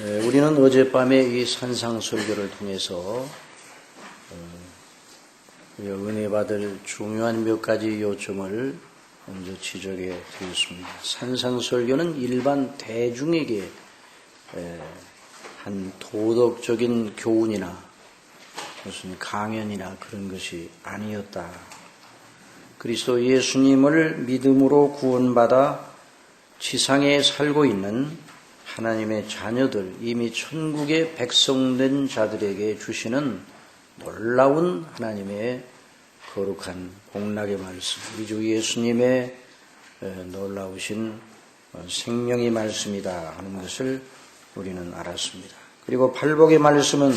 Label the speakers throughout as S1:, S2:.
S1: 우리는 어젯밤에 이 산상설교를 통해서 은혜 받을 중요한 몇 가지 요점을 먼저 지적해 드렸습니다. 산상설교는 일반 대중에게 한 도덕적인 교훈이나 무슨 강연이나 그런 것이 아니었다. 그리스도 예수님을 믿음으로 구원받아 지상에 살고 있는 하나님의 자녀들, 이미 천국의 백성된 자들에게 주시는 놀라운 하나님의 거룩한 복락의 말씀, 우리 주 예수님의 놀라우신 생명의 말씀이다 하는 것을 우리는 알았습니다. 그리고 팔복의 말씀은,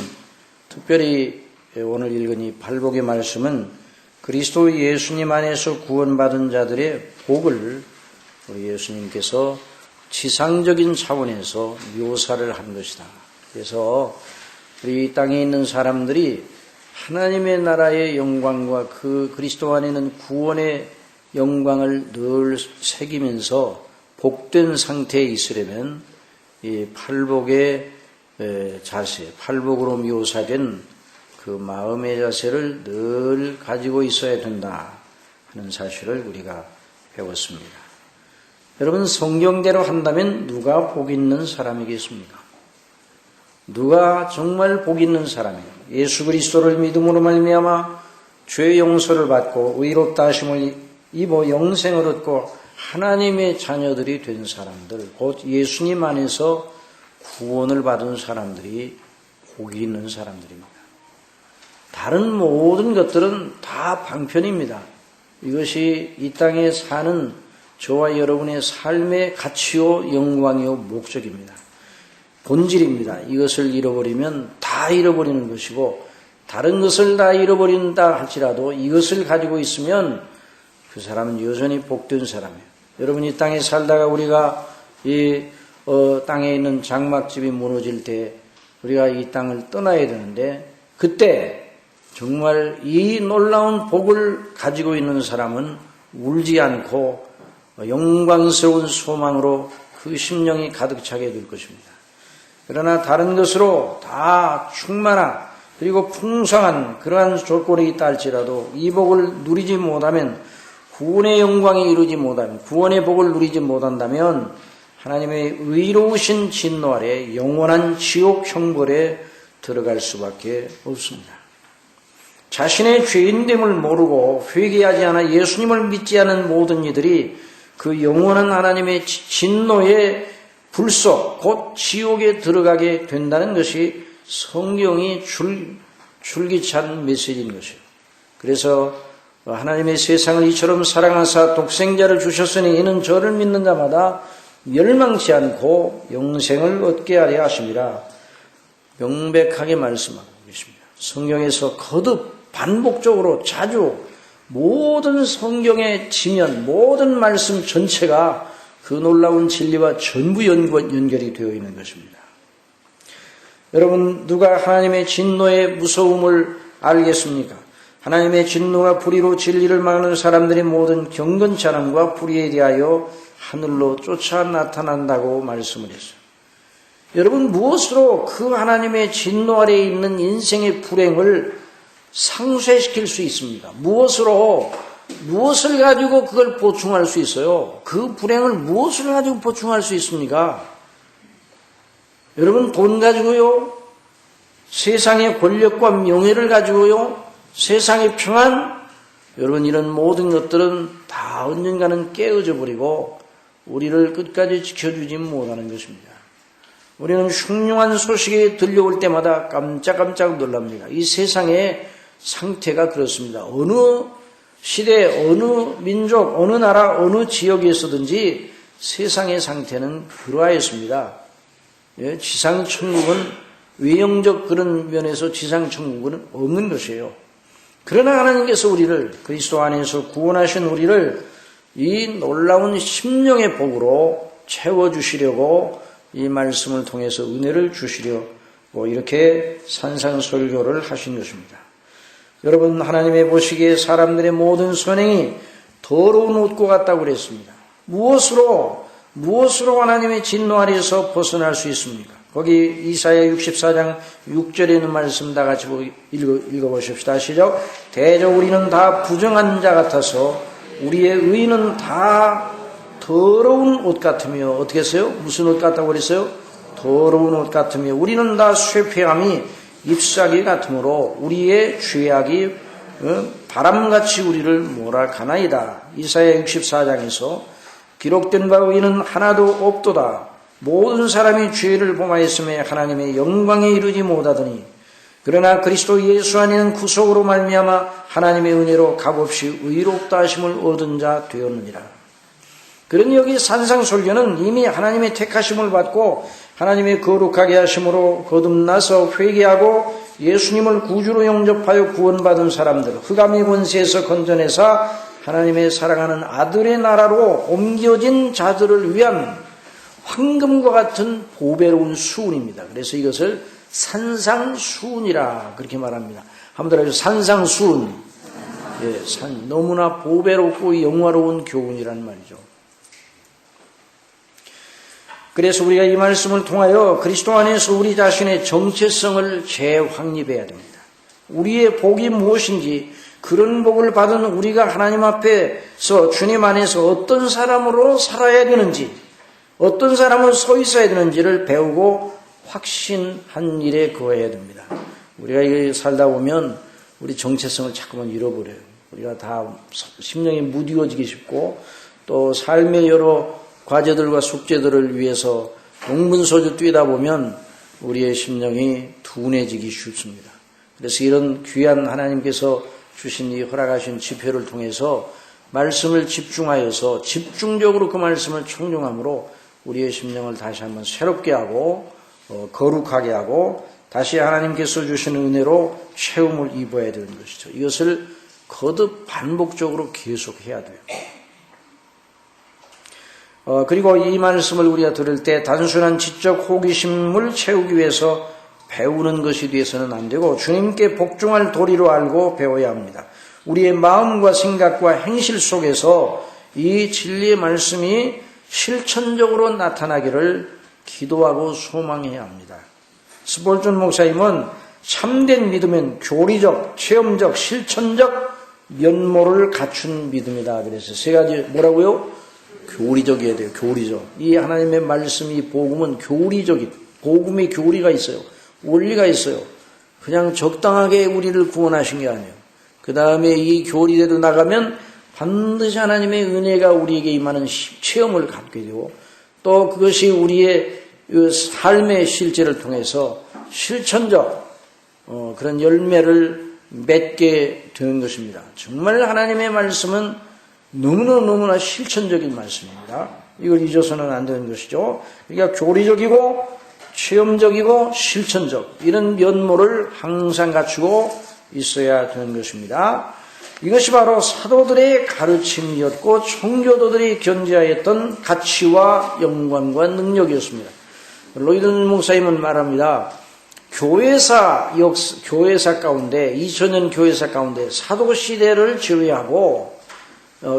S1: 특별히 오늘 읽은 이 팔복의 말씀은 그리스도 예수님 안에서 구원받은 자들의 복을 우리 예수님께서 지상적인 차원에서 묘사를 한 것이다. 그래서 우리 이 땅에 있는 사람들이 하나님의 나라의 영광과 그 그리스도 안에 있는 구원의 영광을 늘 새기면서 복된 상태에 있으려면 이 팔복의 자세, 팔복으로 묘사된 그 마음의 자세를 늘 가지고 있어야 된다 하는 사실을 우리가 배웠습니다. 여러분, 성경대로 한다면 누가 복 있는 사람이겠습니까? 누가 정말 복 있는 사람이에요? 예수 그리스도를 믿음으로 말미암아 죄 용서를 받고 의롭다 하심을 입어 영생을 얻고 하나님의 자녀들이 된 사람들, 곧 예수님 안에서 구원을 받은 사람들이 복이 있는 사람들입니다. 다른 모든 것들은 다 방편입니다. 이것이 이 땅에 사는 저와 여러분의 삶의 가치요 영광이요 목적입니다. 본질입니다. 이것을 잃어버리면 다 잃어버리는 것이고, 다른 것을 다 잃어버린다 할지라도 이것을 가지고 있으면 그 사람은 여전히 복된 사람이에요. 여러분, 이 땅에 살다가 우리가 이 땅에 있는 장막집이 무너질 때 우리가 이 땅을 떠나야 되는데, 그때 정말 이 놀라운 복을 가지고 있는 사람은 울지 않고 영광스러운 소망으로 그 심령이 가득 차게 될 것입니다. 그러나 다른 것으로 다 충만한 그리고 풍성한 그러한 조건에 있다 할지라도 이 복을 누리지 못하면, 구원의 영광에 이루지 못하면, 구원의 복을 누리지 못한다면 하나님의 의로우신 진노 아래 영원한 지옥 형벌에 들어갈 수밖에 없습니다. 자신의 죄인됨을 모르고 회개하지 않아 예수님을 믿지 않은 모든 이들이 그 영원한 하나님의 진노의 불속, 곧 지옥에 들어가게 된다는 것이 성경이 줄기찬 메시지인 것이에요. 그래서 하나님의 세상을 이처럼 사랑하사 독생자를 주셨으니 이는 저를 믿는 자마다 멸망치 않고 영생을 얻게 하려 하심이라 명백하게 말씀하고 계십니다. 성경에서 거듭 반복적으로 자주 모든 성경의 지면, 모든 말씀 전체가 그 놀라운 진리와 전부 연결이 되어 있는 것입니다. 여러분, 누가 하나님의 진노의 무서움을 알겠습니까? 하나님의 진노가 불의로 진리를 막는 사람들의 모든 경건찬함과 불의에 대하여 하늘로 쫓아 나타난다고 말씀을 했어요. 여러분, 무엇으로 그 하나님의 진노 아래에 있는 인생의 불행을 상쇄시킬 수 있습니까? 무엇을 가지고 그걸 보충할 수 있어요? 그 불행을 무엇을 가지고 보충할 수 있습니까? 여러분, 돈 가지고요? 세상의 권력과 명예를 가지고요? 세상의 평안? 여러분, 이런 모든 것들은 다 언젠가는 깨어져 버리고 우리를 끝까지 지켜주지 못하는 것입니다. 우리는 흉흉한 소식이 들려올 때마다 깜짝깜짝 놀랍니다. 이 세상의 상태가 그렇습니다. 어느 시대, 어느 민족, 어느 나라, 어느 지역에서든지 세상의 상태는 그러하였습니다. 지상천국은 외형적 그런 면에서 지상천국은 없는 것이에요. 그러나 하나님께서 우리를, 그리스도 안에서 구원하신 우리를 이 놀라운 심령의 복으로 채워주시려고 이 말씀을 통해서 은혜를 주시려고 이렇게 산상설교를 하신 것입니다. 여러분, 하나님의 보시기에 사람들의 모든 선행이 더러운 옷과 같다고 그랬습니다. 무엇으로 하나님의 진노 아래에서 벗어날 수 있습니까? 거기 이사야 64장 6절에 있는 말씀 다 같이 읽어보십시다. 시작. 대저 우리는 다 부정한 자 같아서 우리의 의는 다 더러운 옷 같으며, 어떻게 했어요? 무슨 옷 같다고 그랬어요? 더러운 옷 같으며 우리는 다 쇠폐함이 잎사귀 같으므로 우리의 죄악이 바람같이 우리를 몰아가나이다. 이사야 64장에서 기록된 바 의는 하나도 없도다. 모든 사람이 죄를 범하였음에 하나님의 영광에 이르지 못하더니 그러나 그리스도 예수 안에는 구속으로 말미암아 하나님의 은혜로 값없이 의롭다 하심을 얻은 자 되었느니라. 그러니 여기 산상설교는 이미 하나님의 택하심을 받고 하나님의 거룩하게 하심으로 거듭나서 회개하고 예수님을 구주로 영접하여 구원받은 사람들, 흑암의 권세에서 건져내사 하나님의 사랑하는 아들의 나라로 옮겨진 자들을 위한 황금과 같은 보배로운 수운입니다. 그래서 이것을 산상수운이라 그렇게 말합니다. 한번 들어보세요. 산상수운. 예, 너무나 보배롭고 영화로운 교훈이라는 말이죠. 그래서 우리가 이 말씀을 통하여 그리스도 안에서 우리 자신의 정체성을 재확립해야 됩니다. 우리의 복이 무엇인지, 그런 복을 받은 우리가 하나님 앞에서 주님 안에서 어떤 사람으로 살아야 되는지, 어떤 사람은 서 있어야 되는지를 배우고 확신한 일에 거해야 됩니다. 우리가 살다 보면 우리 정체성을 자꾸만 잃어버려요. 우리가 다 심령이 무디워지기 쉽고 또 삶의 여러 과제들과 숙제들을 위해서 동분서주 뛰다 보면 우리의 심령이 둔해지기 쉽습니다. 그래서 이런 귀한 하나님께서 주신 이 허락하신 집회를 통해서 말씀을 집중하여서 집중적으로 그 말씀을 청중함으로 우리의 심령을 다시 한번 새롭게 하고 거룩하게 하고 다시 하나님께서 주시는 은혜로 체험을 입어야 되는 것이죠. 이것을 거듭 반복적으로 계속해야 돼요. 그리고 이 말씀을 우리가 들을 때 단순한 지적 호기심을 채우기 위해서 배우는 것이 되어서는 안 되고 주님께 복종할 도리로 알고 배워야 합니다. 우리의 마음과 생각과 행실 속에서 이 진리의 말씀이 실천적으로 나타나기를 기도하고 소망해야 합니다. 스폴전 목사님은 참된 믿음은 교리적, 체험적, 실천적 면모를 갖춘 믿음이다. 그래서 세 가지 뭐라고요? 교리적이어야 돼요. 교리적. 이 하나님의 말씀, 이 복음은 교리적이, 복음의 교리가 있어요. 원리가 있어요. 그냥 적당하게 우리를 구원하신 게 아니에요. 그 다음에 이 교리대로 나가면 반드시 하나님의 은혜가 우리에게 임하는 체험을 갖게 되고 또 그것이 우리의 삶의 실제를 통해서 실천적 그런 열매를 맺게 되는 것입니다. 정말 하나님의 말씀은 너무나 실천적인 말씀입니다. 이걸 잊어서는 안 되는 것이죠. 그러니까 교리적이고 체험적이고 실천적 이런 면모를 항상 갖추고 있어야 되는 것입니다. 이것이 바로 사도들의 가르침이었고 청교도들이 견지하였던 가치와 영광과 능력이었습니다. 로이드 목사님은 말합니다. 교회사 가운데 2000년 교회사 가운데 사도 시대를 제외하고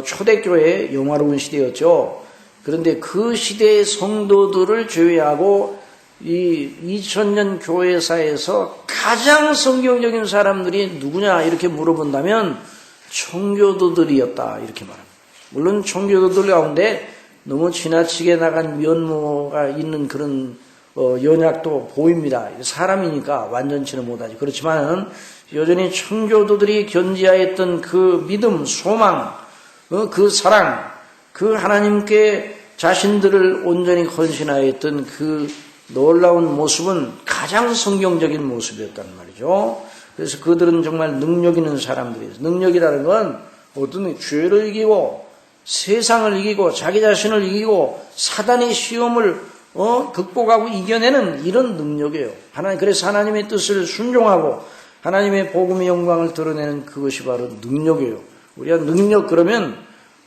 S1: 초대교회의 영화로운 시대였죠. 그런데 그 시대의 성도들을 제외하고 이 2000년 교회사에서 가장 성경적인 사람들이 누구냐 이렇게 물어본다면 청교도들이었다 이렇게 말합니다. 물론 청교도들 가운데 너무 지나치게 나간 면모가 있는 그런 연약도 보입니다. 사람이니까 완전치는 못하지. 그렇지만 여전히 청교도들이 견지하였던 그 믿음, 소망, 그 사랑, 그 하나님께 자신들을 온전히 헌신하였던 그 놀라운 모습은 가장 성경적인 모습이었단 말이죠. 그래서 그들은 정말 능력 있는 사람들이에요. 능력이라는 건 어떤 죄를 이기고 세상을 이기고 자기 자신을 이기고 사단의 시험을 극복하고 이겨내는 이런 능력이에요. 그래서 하나님의 뜻을 순종하고 하나님의 복음의 영광을 드러내는 그것이 바로 능력이에요. 우리가 능력 그러면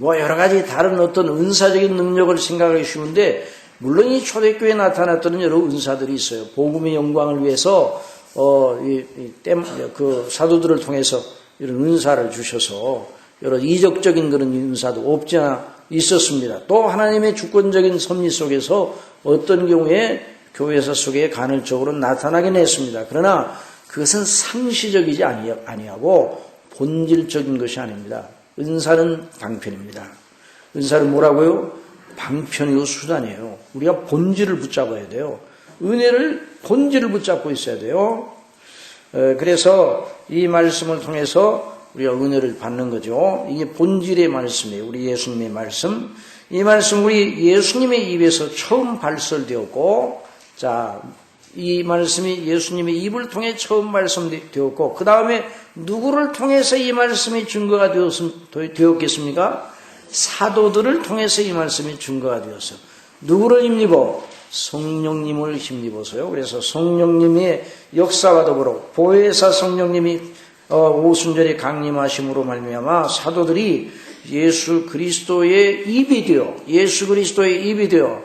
S1: 여러 가지 다른 어떤 은사적인 능력을 생각하기 쉬운데 물론 이 초대교회에 나타났던 여러 은사들이 있어요. 복음의 영광을 위해서 그 사도들을 통해서 이런 은사를 주셔서 여러 이적적인 그런 은사도 없지 않아 있었습니다. 또 하나님의 주권적인 섭리 속에서 어떤 경우에 교회사 속에 간헐적으로 나타나긴 했습니다. 그러나 그것은 상시적이지 아니하고 본질적인 것이 아닙니다. 은사는 방편입니다. 은사는 뭐라고요? 방편이고 수단이에요. 우리가 본질을 붙잡아야 돼요. 은혜를 본질을 붙잡고 있어야 돼요. 그래서 이 말씀을 통해서 우리가 은혜를 받는 거죠. 이게 본질의 말씀이에요. 우리 예수님의 말씀. 이 말씀 우리 예수님의 입에서 처음 발설되었고, 자, 이 말씀이 예수님의 입을 통해 처음 말씀되었고, 그 다음에 누구를 통해서 이 말씀이 증거가 되었겠습니까? 사도들을 통해서 이 말씀이 증거가 되었어요. 누구를 힘입어? 성령님을 힘입어서요. 그래서 성령님의 역사와 더불어 보혜사 성령님이 오순절에 강림하심으로 말미암아 사도들이 예수 그리스도의 입이 되어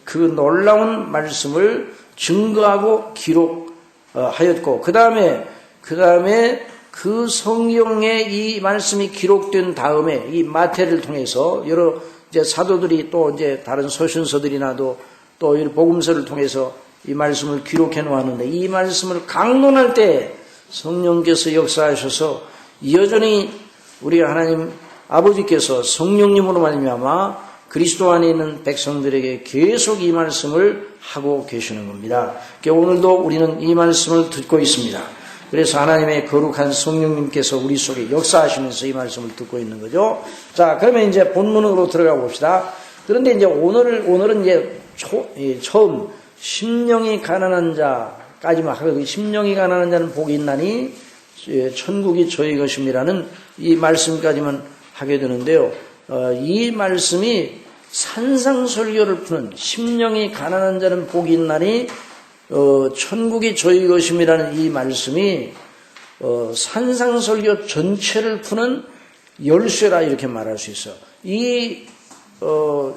S1: 그 놀라운 말씀을 증거하고 기록하였고, 그 다음에 그 성경에 이 말씀이 기록된 다음에 이 마태를 통해서 여러 이제 사도들이 또 이제 다른 서신서들이나 또 이 복음서를 통해서 이 말씀을 기록해 놓았는데, 이 말씀을 강론할 때 성령께서 역사하셔서 여전히 우리 하나님 아버지께서 성령님으로 말미암아 그리스도 안에 있는 백성들에게 계속 이 말씀을 하고 계시는 겁니다. 오늘도 우리는 이 말씀을 듣고 있습니다. 그래서 하나님의 거룩한 성령님께서 우리 속에 역사하시면서 이 말씀을 듣고 있는 거죠. 자, 그러면 이제 본문으로 들어가 봅시다. 그런데 이제 오늘은 이제 처음 심령이 가난한 자까지만 하고, 심령이 가난한 자는 복이 있나니 천국이 저희 것임이라는 이 말씀까지만 하게 되는데요. 이 말씀이 산상설교를 푸는, 심령이 가난한 자는 복이 있나니 천국이 저희 것임이라는 이 말씀이 산상설교 전체를 푸는 열쇠라 이렇게 말할 수 있어요. 이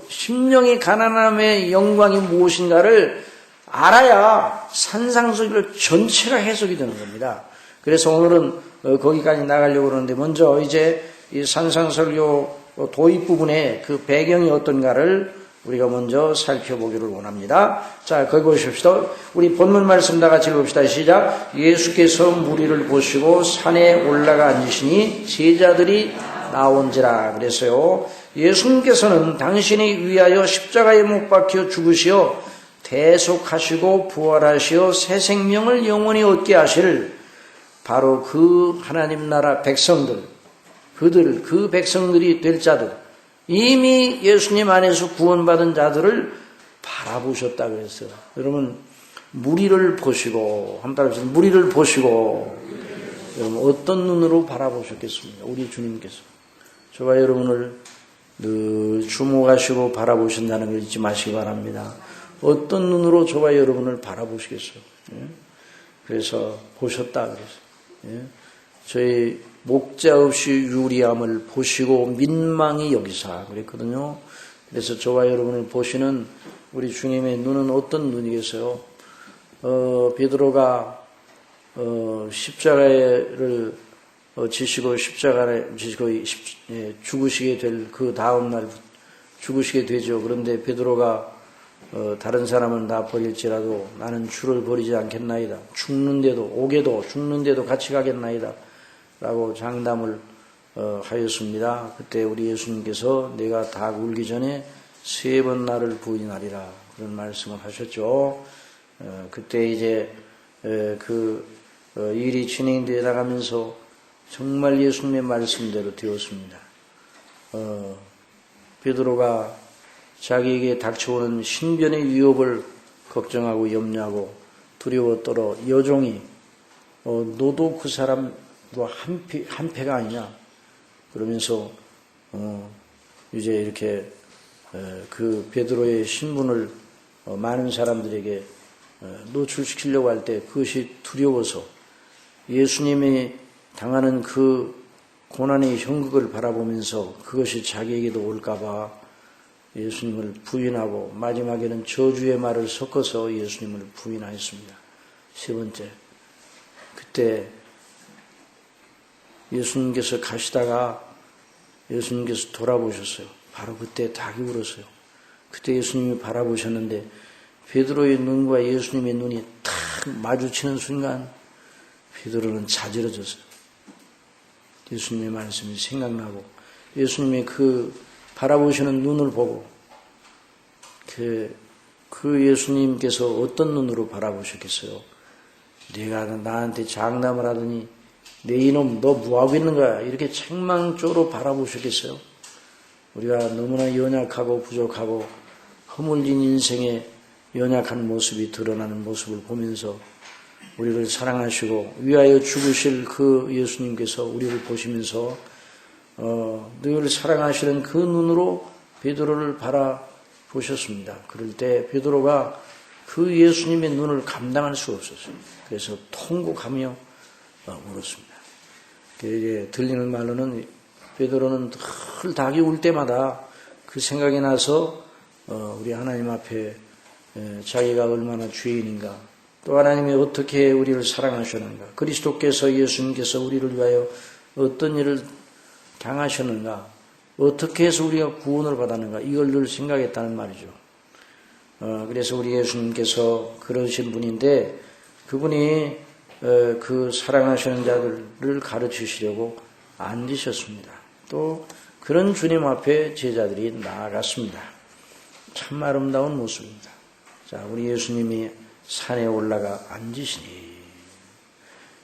S1: 심령이 가난함의 영광이 무엇인가를 알아야 산상설교 전체가 해석이 되는 겁니다. 그래서 오늘은 거기까지 나가려고 그러는데, 먼저 이제 이 산상설교 도입 부분의 그 배경이 어떤가를 우리가 먼저 살펴보기를 원합니다. 자, 거기 보십시다. 우리 본문 말씀 다 같이 읽읍시다. 시작. 예수께서 무리를 보시고 산에 올라가 앉으시니 제자들이 나온지라. 그랬어요. 예수님께서는 당신이 위하여 십자가에 못 박혀 죽으시어 대속하시고 부활하시어 새 생명을 영원히 얻게 하실 바로 그 하나님 나라 백성들, 그 백성들이 될 자들, 이미 예수님 안에서 구원받은 자들을 바라보셨다 그랬어요. 여러분, 무리를 보시고, 한번 따라해보세요. 무리를 보시고, 여러분 어떤 눈으로 바라보셨겠습니까? 우리 주님께서 저와 여러분을 늘 주목하시고 바라보신다는 걸 잊지 마시기 바랍니다. 어떤 눈으로 저와 여러분을 바라보시겠어요? 그래서 보셨다 그랬어요. 저희 목자 없이 유리함을 보시고 민망히 여기사 그랬거든요. 그래서 저와 여러분을 보시는 우리 주님의 눈은 어떤 눈이겠어요? 베드로가 십자가를 지시고 십자가를 지시고 죽으시게 될 그 다음 날 죽으시게 되죠. 그런데 베드로가 다른 사람은 다 버릴지라도 나는 주를 버리지 않겠나이다. 오게도 죽는데도 같이 가겠나이다. 라고 장담을 하였습니다. 그때 우리 예수님께서 내가 닭 울기 전에 3번 나를 부인하리라 그런 말씀을 하셨죠. 그때 이제 일이 진행되어 나가면서 정말 예수님의 말씀대로 되었습니다. 베드로가 자기에게 닥쳐오는 신변의 위협을 걱정하고 염려하고 두려워 떨어 여종이 너도 그 사람 한패가 아니냐 그러면서 이제 이렇게 그 베드로의 신분을 많은 사람들에게 노출시키려고 할 때 그것이 두려워서 예수님이 당하는 그 고난의 형극을 바라보면서 그것이 자기에게도 올까봐 예수님을 부인하고 마지막에는 저주의 말을 섞어서 예수님을 부인하였습니다. 3번째, 그때 예수님께서 가시다가 예수님께서 돌아보셨어요. 바로 그때 닭이 울었어요. 그때 예수님이 바라보셨는데 베드로의 눈과 예수님의 눈이 탁 마주치는 순간 베드로는 자지러졌어요. 예수님의 말씀이 생각나고 예수님의 그 바라보시는 눈을 보고 그 예수님께서 어떤 눈으로 바라보셨겠어요? 네가 나한테 장담을 하더니 내 이놈 너 뭐하고 있는 거야? 이렇게 책망조로 바라보셨겠어요? 우리가 너무나 연약하고 부족하고 허물진 인생의 연약한 모습이 드러나는 모습을 보면서 우리를 사랑하시고 위하여 죽으실 그 예수님께서 우리를 보시면서 늘 사랑하시는 그 눈으로 베드로를 바라보셨습니다. 그럴 때 베드로가 그 예수님의 눈을 감당할 수 없었어요. 그래서 통곡하며 울었습니다. 이게 들리는 말로는 베드로는 늘 닭이 울 때마다 그 생각이 나서 우리 하나님 앞에 자기가 얼마나 죄인인가, 또 하나님이 어떻게 우리를 사랑하셨는가, 그리스도께서 예수님께서 우리를 위하여 어떤 일을 당하셨는가, 어떻게 해서 우리가 구원을 받았는가, 이걸 늘 생각했다는 말이죠. 그래서 우리 예수님께서 그러신 분인데 그분이 그 사랑하시는 자들을 가르치시려고 앉으셨습니다. 또 그런 주님 앞에 제자들이 나아갔습니다. 참 아름다운 모습입니다. 자, 우리 예수님이 산에 올라가 앉으시니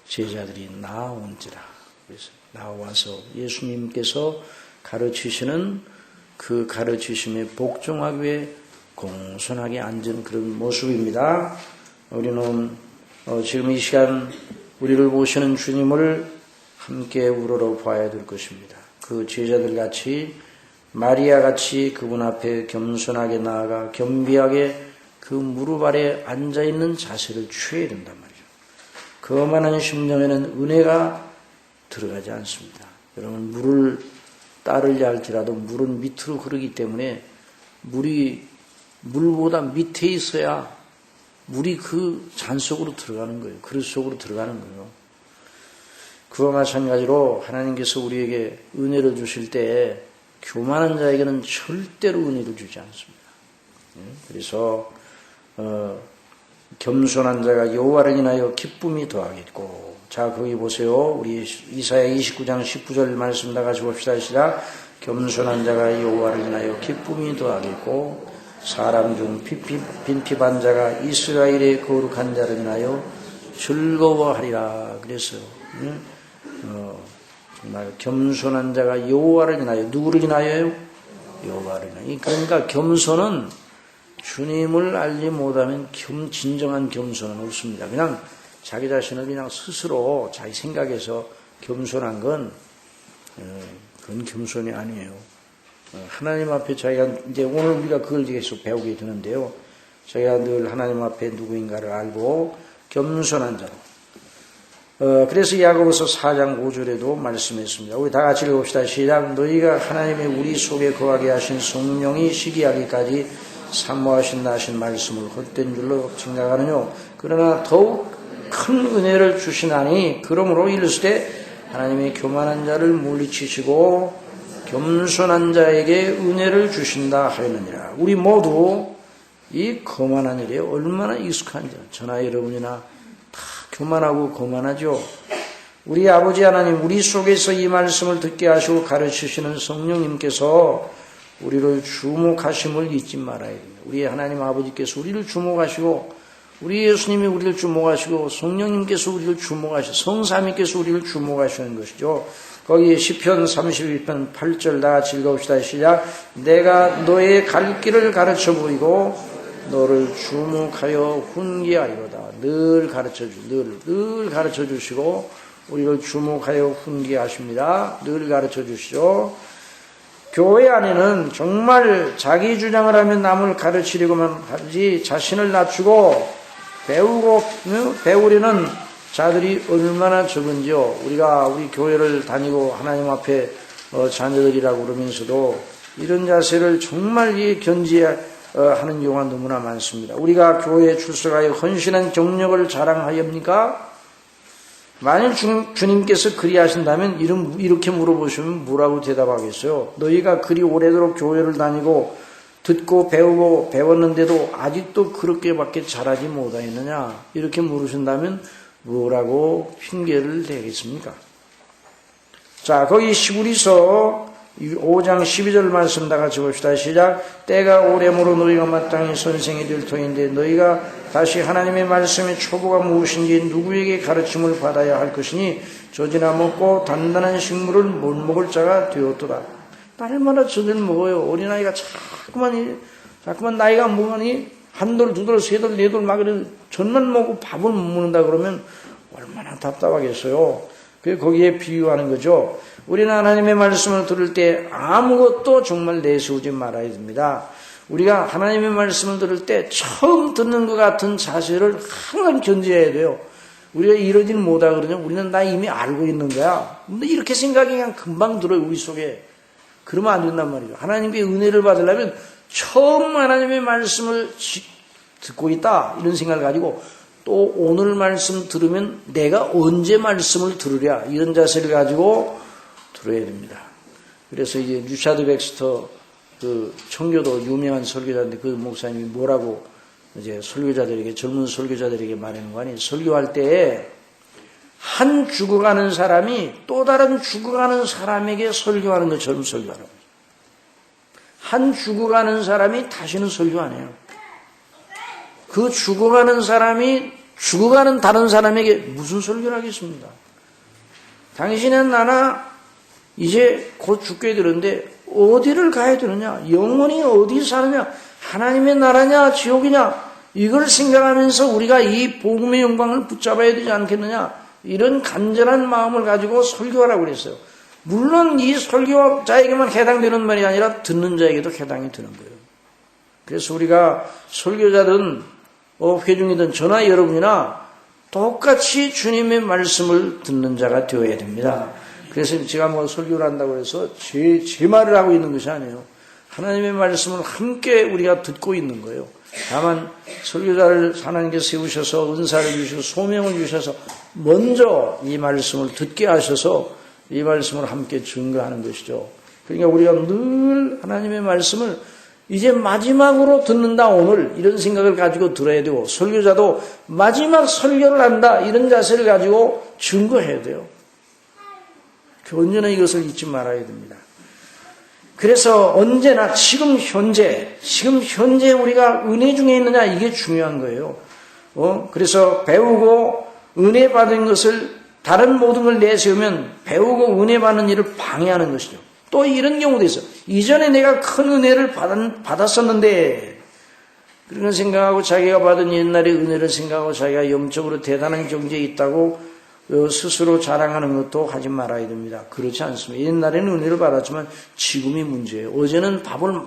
S1: 제자들이 나온지라. 그래서 나와서 예수님께서 가르치시는 그 가르치심에 복종하기 위해 공손하게 앉은 그런 모습입니다. 우리는 지금 이 시간 우리를 보시는 주님을 함께 우러러 봐야 될 것입니다. 그 제자들 같이 마리아 같이 그분 앞에 겸손하게 나아가 겸비하게 그 무릎 아래 앉아있는 자세를 취해야 된단 말이죠. 거만한 심령에는 은혜가 들어가지 않습니다. 여러분, 물을 따르려 할지라도 물은 밑으로 흐르기 때문에 물이 물보다 밑에 있어야 물이 그 잔 속으로 들어가는 거예요. 그릇 속으로 들어가는 거예요. 그와 마찬가지로 하나님께서 우리에게 은혜를 주실 때 교만한 자에게는 절대로 은혜를 주지 않습니다. 그래서 겸손한 자가 여호와를 인하여 기쁨이 더하겠고, 자 거기 보세요. 우리 이사야 29장 19절 말씀 다 같이 봅시다. 시작. 겸손한 자가 여호와를 인하여 기쁨이 더하겠고 사람 중 빈핍한 자가 이스라엘의 거룩한 자를 인하여 즐거워하리라 그랬어요. 정말 겸손한 자가 여호와를 인하여, 누구를 인하여요? 여호와를 인하여. 그러니까 겸손은 주님을 알지 못하면 진정한 겸손은 없습니다. 그냥 자기 자신을 그냥 스스로 자기 생각에서 겸손한 건 그건 겸손이 아니에요. 하나님 앞에 자기가 이제 오늘 우리가 그걸 계속 배우게 되는데요. 자기가 늘 하나님 앞에 누구인가를 알고 겸손한 자로. 그래서 야고보서 4장 5절에도 말씀했습니다. 우리 다 같이 읽읍시다. 시작. 너희가 하나님의 우리 속에 거하게 하신 성령이 시기하기까지 사모하신다 하신 말씀을 헛된 줄로 생각하느뇨. 그러나 더욱 큰 은혜를 주시나니 그러므로 이르시되 하나님의 교만한 자를 물리치시고 겸손한 자에게 은혜를 주신다 하였느니라. 우리 모두 이 거만한 일에 얼마나 익숙한지, 저나 여러분이나 다 교만하고 거만하죠. 우리 아버지 하나님, 우리 속에서 이 말씀을 듣게 하시고 가르치시는 성령님께서 우리를 주목하심을 잊지 말아야 됩니다. 우리 하나님 아버지께서 우리를 주목하시고, 우리 예수님이 우리를 주목하시고, 성령님께서 우리를 주목하시고, 성삼위께서 우리를 주목하시는 것이죠. 거기 시편 31편 8절 다 같이 읽어봅시다. 시작. 내가 너의 갈 길을 가르쳐 보이고 너를 주목하여 훈계하리로다. 늘 가르쳐 주시고 우리를 주목하여 훈계하십니다. 늘 가르쳐 주시죠. 교회 안에는 정말 자기 주장을 하면 남을 가르치려고만 하지 자신을 낮추고 배우려는 자들이 얼마나 적은지요. 우리가 우리 교회를 다니고 하나님 앞에 자녀들이라고 그러면서도 이런 자세를 정말 견지하는 경우가 너무나 많습니다. 우리가 교회에 출석하여 헌신한 경력을 자랑하렵니까? 만일 주님께서 그리 하신다면 이렇게 물어보시면 뭐라고 대답하겠어요? 너희가 그리 오래도록 교회를 다니고 듣고 배우고 배웠는데도 아직도 그렇게밖에 잘하지 못하였느냐 이렇게 물으신다면 뭐라고 핑계를 대겠습니까? 자, 거기 시구리서 5장 12절 말씀 다 같이 봅시다. 시작. 때가 오래므로 너희가 마땅히 선생이 될 터인데 너희가 다시 하나님의 말씀의 초보가 무엇인지 누구에게 가르침을 받아야 할 것이니 젖이나 먹고 단단한 식물을 못 먹을 자가 되었도다. 날마다 젖을 먹어요. 어린아이가 자꾸만 나이가 먹으니 한 돌, 두 돌, 세 돌, 네 돌 막 이런 젖만 먹고 밥을 못 먹는다 그러면 얼마나 답답하겠어요. 그게 거기에 비유하는 거죠. 우리는 하나님의 말씀을 들을 때 아무것도 정말 내세우지 말아야 됩니다. 우리가 하나님의 말씀을 들을 때 처음 듣는 것 같은 자세를 항상 견지해야 돼요. 우리가 이러지는 못하거든요. 우리는 나 이미 알고 있는 거야. 근데 이렇게 생각이 그냥 금방 들어요, 우리 속에. 그러면 안 된단 말이죠. 하나님께 은혜를 받으려면 처음 하나님의 말씀을 듣고 있다 이런 생각을 가지고 또 오늘 말씀 들으면 내가 언제 말씀을 들으랴 이런 자세를 가지고 들어야 됩니다. 그래서 이제 리차드 백스터 그 청교도 유명한 설교자인데 그 목사님이 뭐라고 이제 설교자들에게 젊은 설교자들에게 말하는 거 아니에요. 설교할 때 한 죽어가는 사람이 또 다른 죽어가는 사람에게 설교하는 것처럼 설교하라고. 한 죽어가는 사람이 다시는 설교 안 해요. 그 죽어가는 사람이 죽어가는 다른 사람에게 무슨 설교를 하겠습니까? 당신은 나나 이제 곧 죽게 되는데 어디를 가야 되느냐? 영원히 어디 사느냐? 하나님의 나라냐? 지옥이냐? 이걸 생각하면서 우리가 이 복음의 영광을 붙잡아야 되지 않겠느냐? 이런 간절한 마음을 가지고 설교하라고 그랬어요. 물론 이 설교자에게만 해당되는 말이 아니라 듣는 자에게도 해당이 되는 거예요. 그래서 우리가 설교자든 회중이든 저나 여러분이나 똑같이 주님의 말씀을 듣는 자가 되어야 됩니다. 그래서 제가 뭐 설교를 한다고 해서 제 말을 하고 있는 것이 아니에요. 하나님의 말씀을 함께 우리가 듣고 있는 거예요. 다만 설교자를 하나님께서 세우셔서 은사를 주시고 소명을 주셔서 먼저 이 말씀을 듣게 하셔서 이 말씀을 함께 증거하는 것이죠. 그러니까 우리가 늘 하나님의 말씀을 이제 마지막으로 듣는다 오늘 이런 생각을 가지고 들어야 되고 설교자도 마지막 설교를 한다 이런 자세를 가지고 증거해야 돼요. 언제나 이것을 잊지 말아야 됩니다. 그래서 언제나 지금 현재 우리가 은혜 중에 있느냐 이게 중요한 거예요. 그래서 배우고 은혜 받은 것을 다른 모든 걸 내세우면 배우고 은혜 받는 일을 방해하는 것이죠. 또 이런 경우도 있어요. 이전에 내가 큰 은혜를 받았었는데 그런 생각하고 자기가 받은 옛날의 은혜를 생각하고 자기가 영적으로 대단한 경지에 있다고 스스로 자랑하는 것도 하지 말아야 됩니다. 그렇지 않습니다. 옛날에는 은혜를 받았지만 지금이 문제예요. 어제는 밥을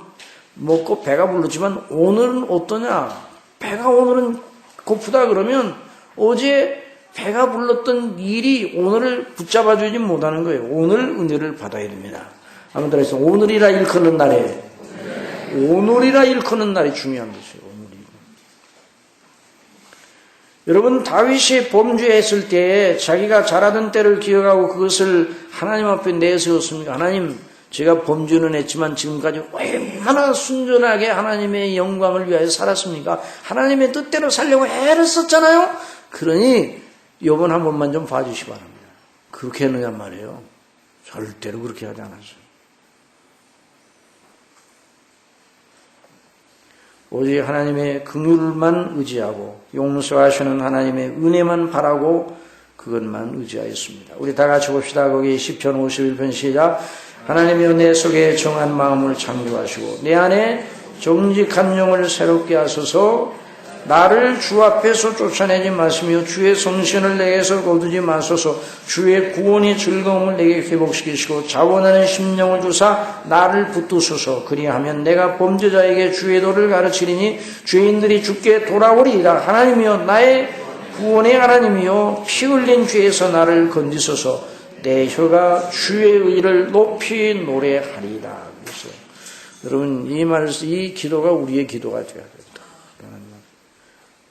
S1: 먹고 배가 불렀지만 오늘은 어떠냐? 배가 오늘은 고프다 그러면 어제 배가 불렀던 일이 오늘을 붙잡아주지 못하는 거예요. 오늘 은혜를 받아야 됩니다. 한번 따라해서 오늘이라 일컫는 날에 오늘이라 일컫는 날이 중요한 것이에요. 여러분 다윗이 범죄했을 때 자기가 잘하던 때를 기억하고 그것을 하나님 앞에 내세웠습니까? 하나님 제가 범죄는 했지만 지금까지 얼마나 순전하게 하나님의 영광을 위하여 살았습니까? 하나님의 뜻대로 살려고 애를 썼잖아요. 그러니 이번 한 번만 좀 봐주시기 바랍니다. 그렇게 했느냐 말이에요. 절대로 그렇게 하지 않았어요. 오직 하나님의 긍휼만 의지하고 용서하시는 하나님의 은혜만 바라고 그것만 의지하였습니다. 우리 다 같이 봅시다. 거기 시편 51편 시작. 하나님이여 내 속에 정한 마음을 창조하시고 내 안에 정직한 영을 새롭게 하소서. 나를 주 앞에서 쫓아내지 마시며 주의 성신을 내게서 거두지 마소서. 주의 구원의 즐거움을 내게 회복시키시고 자원하는 심령을 주사 나를 붙드소서. 그리하면 내가 범죄자에게 주의 도를 가르치리니 죄인들이 주께 돌아오리이다. 하나님이여 나의 구원의 하나님이여 피 흘린 죄에서 나를 건지소서. 내 혀가 주의 의를 높이 노래하리이다. 그래서 여러분 이 기도가 우리의 기도가 되어야 됩니다.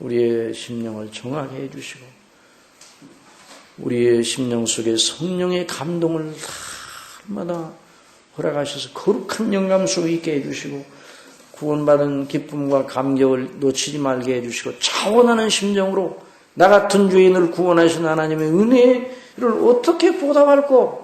S1: 우리의 심령을 정하게 해주시고 우리의 심령 속에 성령의 감동을 날마다 허락하셔서 거룩한 영감 속에 있게 해주시고 구원받은 기쁨과 감격을 놓치지 말게 해주시고 차원하는 심정으로 나 같은 죄인을 구원하신 하나님의 은혜를 어떻게 보답할까?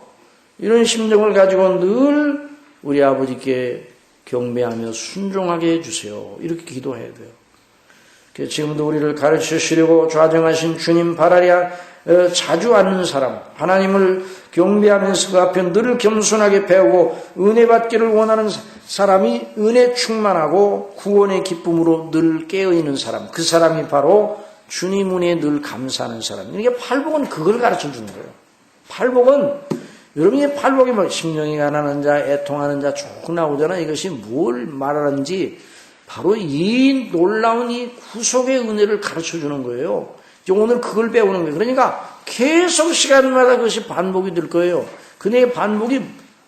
S1: 이런 심정을 가지고 늘 우리 아버지께 경배하며 순종하게 해주세요. 이렇게 기도해야 돼요. 지금도 우리를 가르쳐 주시려고 좌정하신 주님 발 아래 자주 앉는 사람, 하나님을 경배하면서 그 앞에 늘 겸손하게 배우고 은혜 받기를 원하는 사람이 은혜 충만하고 구원의 기쁨으로 늘 깨어있는 사람, 그 사람이 바로 주님 은혜에 늘 감사하는 사람. 이게 팔복은 그걸 가르쳐 주는 거예요. 팔복은 여러분이 팔복이 뭐 심령이 가난한 자, 애통하는 자 쭉 나오잖아요. 이것이 뭘 말하는지 바로 이 놀라운 이 구속의 은혜를 가르쳐 주는 거예요. 오늘 그걸 배우는 거예요. 그러니까 계속 시간마다 그것이 반복이 될 거예요. 근데 반복이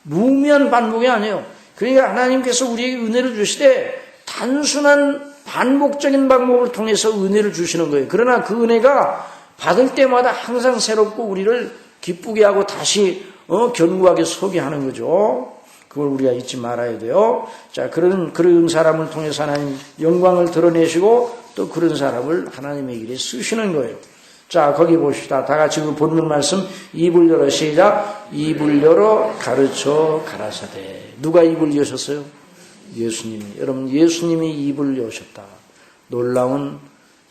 S1: 무의미한 반복이 아니에요. 그러니까 하나님께서 우리에게 은혜를 주시되 단순한 반복적인 방법을 통해서 은혜를 주시는 거예요. 그러나 그 은혜가 받을 때마다 항상 새롭고 우리를 기쁘게 하고 다시 견고하게 서게 하는 거죠. 그걸 우리가 잊지 말아야 돼요. 자, 그런 사람을 통해서 하나님 영광을 드러내시고 또 그런 사람을 하나님의 길에 쓰시는 거예요. 자, 거기 봅시다. 다 같이 그 본문 말씀 입을 열어 시작. 입을 열어 가르쳐 가라사대. 누가 입을 여셨어요? 예수님이. 여러분, 예수님이 입을 여셨다. 놀라운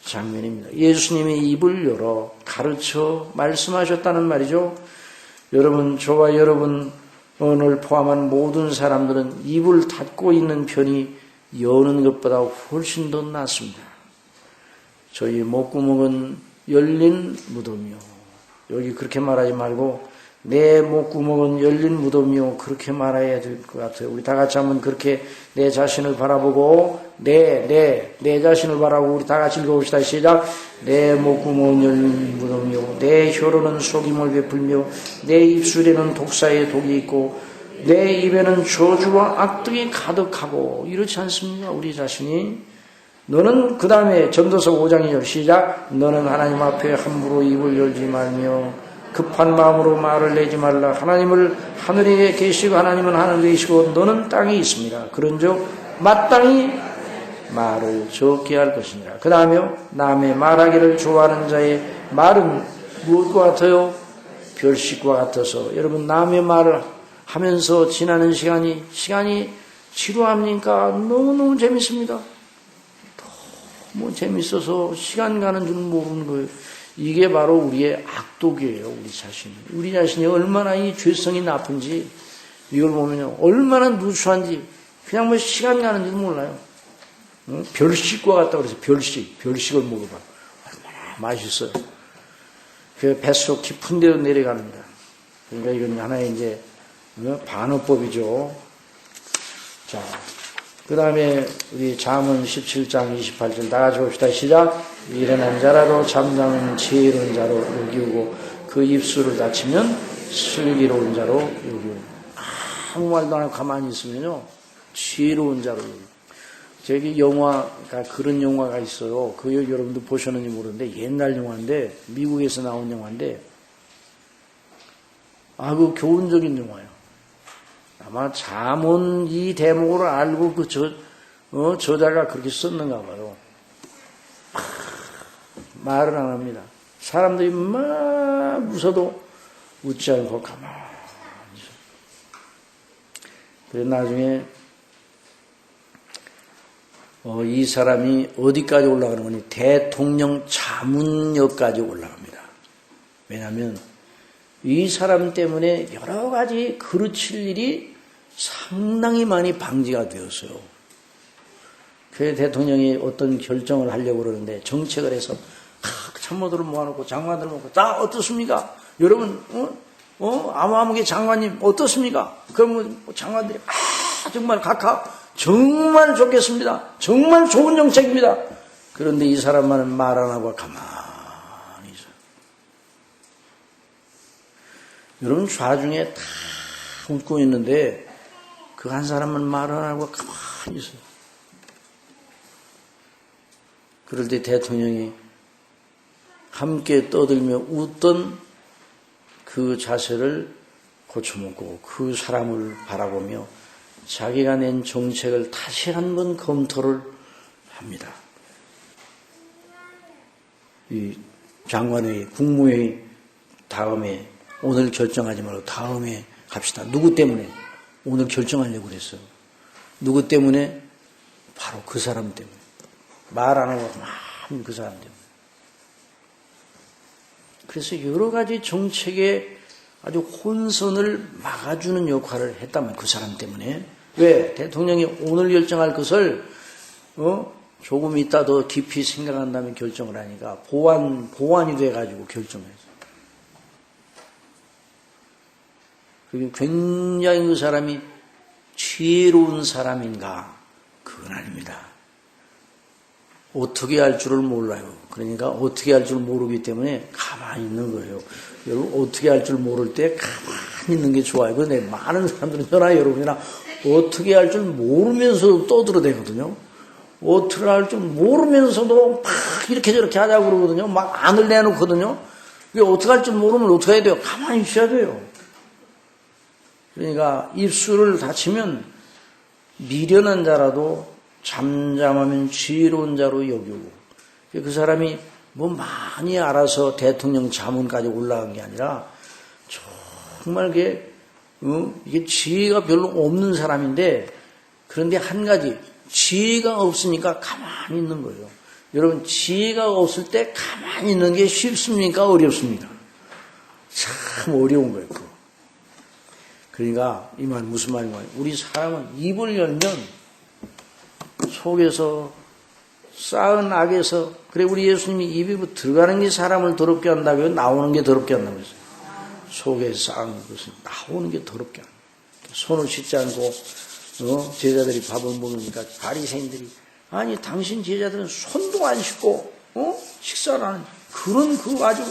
S1: 장면입니다. 예수님이 입을 열어 가르쳐 말씀하셨다는 말이죠. 여러분, 저와 여러분 오늘 포함한 모든 사람들은 입을 닫고 있는 편이 여는 것보다 훨씬 더 낫습니다. 저희 목구멍은 열린 무덤이요. 여기 그렇게 말하지 말고 내 목구멍은 열린 무덤이요. 그렇게 말해야 될 것 같아요. 우리 다 같이 한번 그렇게 내 자신을 바라보고 내 자신을 바라보고 우리 다 같이 읽어봅시다. 시작. 내 목구멍은 열린 무덤이요. 내 혀로는 속임을 베풀며 내 입술에는 독사의 독이 있고 내 입에는 저주와 악독이 가득하고 이렇지 않습니까? 우리 자신이. 너는 그 다음에 전도서 5장 2절 시작. 너는 하나님 앞에 함부로 입을 열지 말며 급한 마음으로 말을 내지 말라. 하나님을 하늘에 계시고 하나님은 하늘에 계시고 너는 땅에 있습니다. 그런즉 마땅히 말을 적게 할 것이니라. 그 다음에 남의 말하기를 좋아하는 자의 말은 무엇과 같아요? 별식과 같아서. 여러분, 남의 말을 하면서 지나는 시간이 지루합니까? 너무너무 재밌습니다. 너무 재밌어서 시간 가는 줄 모르는 거예요. 이게 바로 우리의 악독이에요. 우리 자신이 얼마나 이 죄성이 나쁜지 이걸 보면요, 얼마나 누추한지 그냥 뭐 시간 가는 줄 몰라요. 별식과 같다 그래서 별식을 먹어봐. 얼마나 맛있어요. 그 뱃속 깊은 데로 내려갑니다. 그러니까 이건 하나의 이제 반어법이죠. 자, 그 다음에 우리 잠언 17장 28절 다 같이 봅시다. 시작. 일어난 자라도 잠잠은 지혜로운 자로 여기우고 그 입술을 닫히면 슬기로운 자로 여기우고. 아무 말도 안 하고 가만히 있으면요 지혜로운 자로 여기우고. 저기 영화가 그런 영화가 있어요. 그 여러분도 보셨는지 모르는데 옛날 영화인데 미국에서 나온 영화인데 아주 교훈적인 영화예요. 아마 잠언 이 대목을 알고 그 저자가 그렇게 썼는가 봐요. 말을 안 합니다. 사람들이 막 웃어도 웃지 않고 가만히 있어요. 그래서 나중에 이 사람이 어디까지 올라가는 거니? 대통령 자문역까지 올라갑니다. 왜냐하면 이 사람 때문에 여러 가지 그르칠 일이 상당히 많이 방지가 되었어요. 그 대통령이 어떤 결정을 하려고 그러는데 정책을 해서 참모들을 모아놓고 장관들을 모아놓고 다 어떻습니까? 여러분 아무개 장관님 어떻습니까? 그러면 장관들이 정말 각하 정말 좋겠습니다. 정말 좋은 정책입니다. 그런데 이 사람만은 말 안 하고 가만히 있어요. 여러분 좌중에 다 웃고 있는데 그 한 사람은 말 안 하고 가만히 있어요. 그럴 때 대통령이 함께 떠들며 웃던 그 자세를 고쳐먹고 그 사람을 바라보며 자기가 낸 정책을 다시 한번 검토를 합니다. 이 장관회의, 국무회의 다음에 오늘 결정하지 말고 다음에 갑시다. 누구 때문에? 오늘 결정하려고 그랬어요. 누구 때문에? 바로 그 사람 때문에. 말 안 하고 막 그 사람 때문에. 그래서 여러 가지 정책에 아주 혼선을 막아주는 역할을 했다면 그 사람 때문에. 왜? 대통령이 오늘 결정할 것을 조금 있다 더 깊이 생각한 다음에 결정을 하니까 보완이 돼가지고 결정했어요. 그리고 굉장히 그 사람이 지혜로운 사람인가? 그건 아닙니다. 어떻게 할 줄을 몰라요. 그러니까 어떻게 할 줄 모르기 때문에 가만히 있는 거예요. 여러분 어떻게 할 줄 모를 때 가만히 있는 게 좋아요. 그런데 많은 사람들은 저나 여러분이나 어떻게 할 줄 모르면서도 떠들어대거든요. 어떻게 할 줄 모르면서도 막 이렇게 저렇게 하자고 그러거든요. 막 안을 내놓거든요. 어떻게 할 줄 모르면 어떻게 해야 돼요? 가만히 있어야 돼요. 그러니까 입술을 닫히면 미련한 자라도 잠잠하면 지혜로운 자로 여기고, 그 사람이 뭐 많이 알아서 대통령 자문까지 올라간 게 아니라 정말 이게 지혜가 별로 없는 사람인데, 그런데 한 가지 지혜가 없으니까 가만히 있는 거예요. 여러분 지혜가 없을 때 가만히 있는 게 쉽습니까? 어렵습니까? 참 어려운 거예요. 그거. 그러니까 이 말 무슨 말인가? 우리 사람은 입을 열면 속에서 쌓은 악에서, 그래 우리 예수님이 입에 들어가는 게 사람을 더럽게 한다고요? 나오는 게 더럽게 한다고 했어요. 속에 쌓은 것은 나오는 게 더럽게 한다. 손을 씻지 않고 제자들이 밥을 먹으니까 바리새인들이, 아니 당신 제자들은 손도 안 씻고 식사를 하는 그런 아주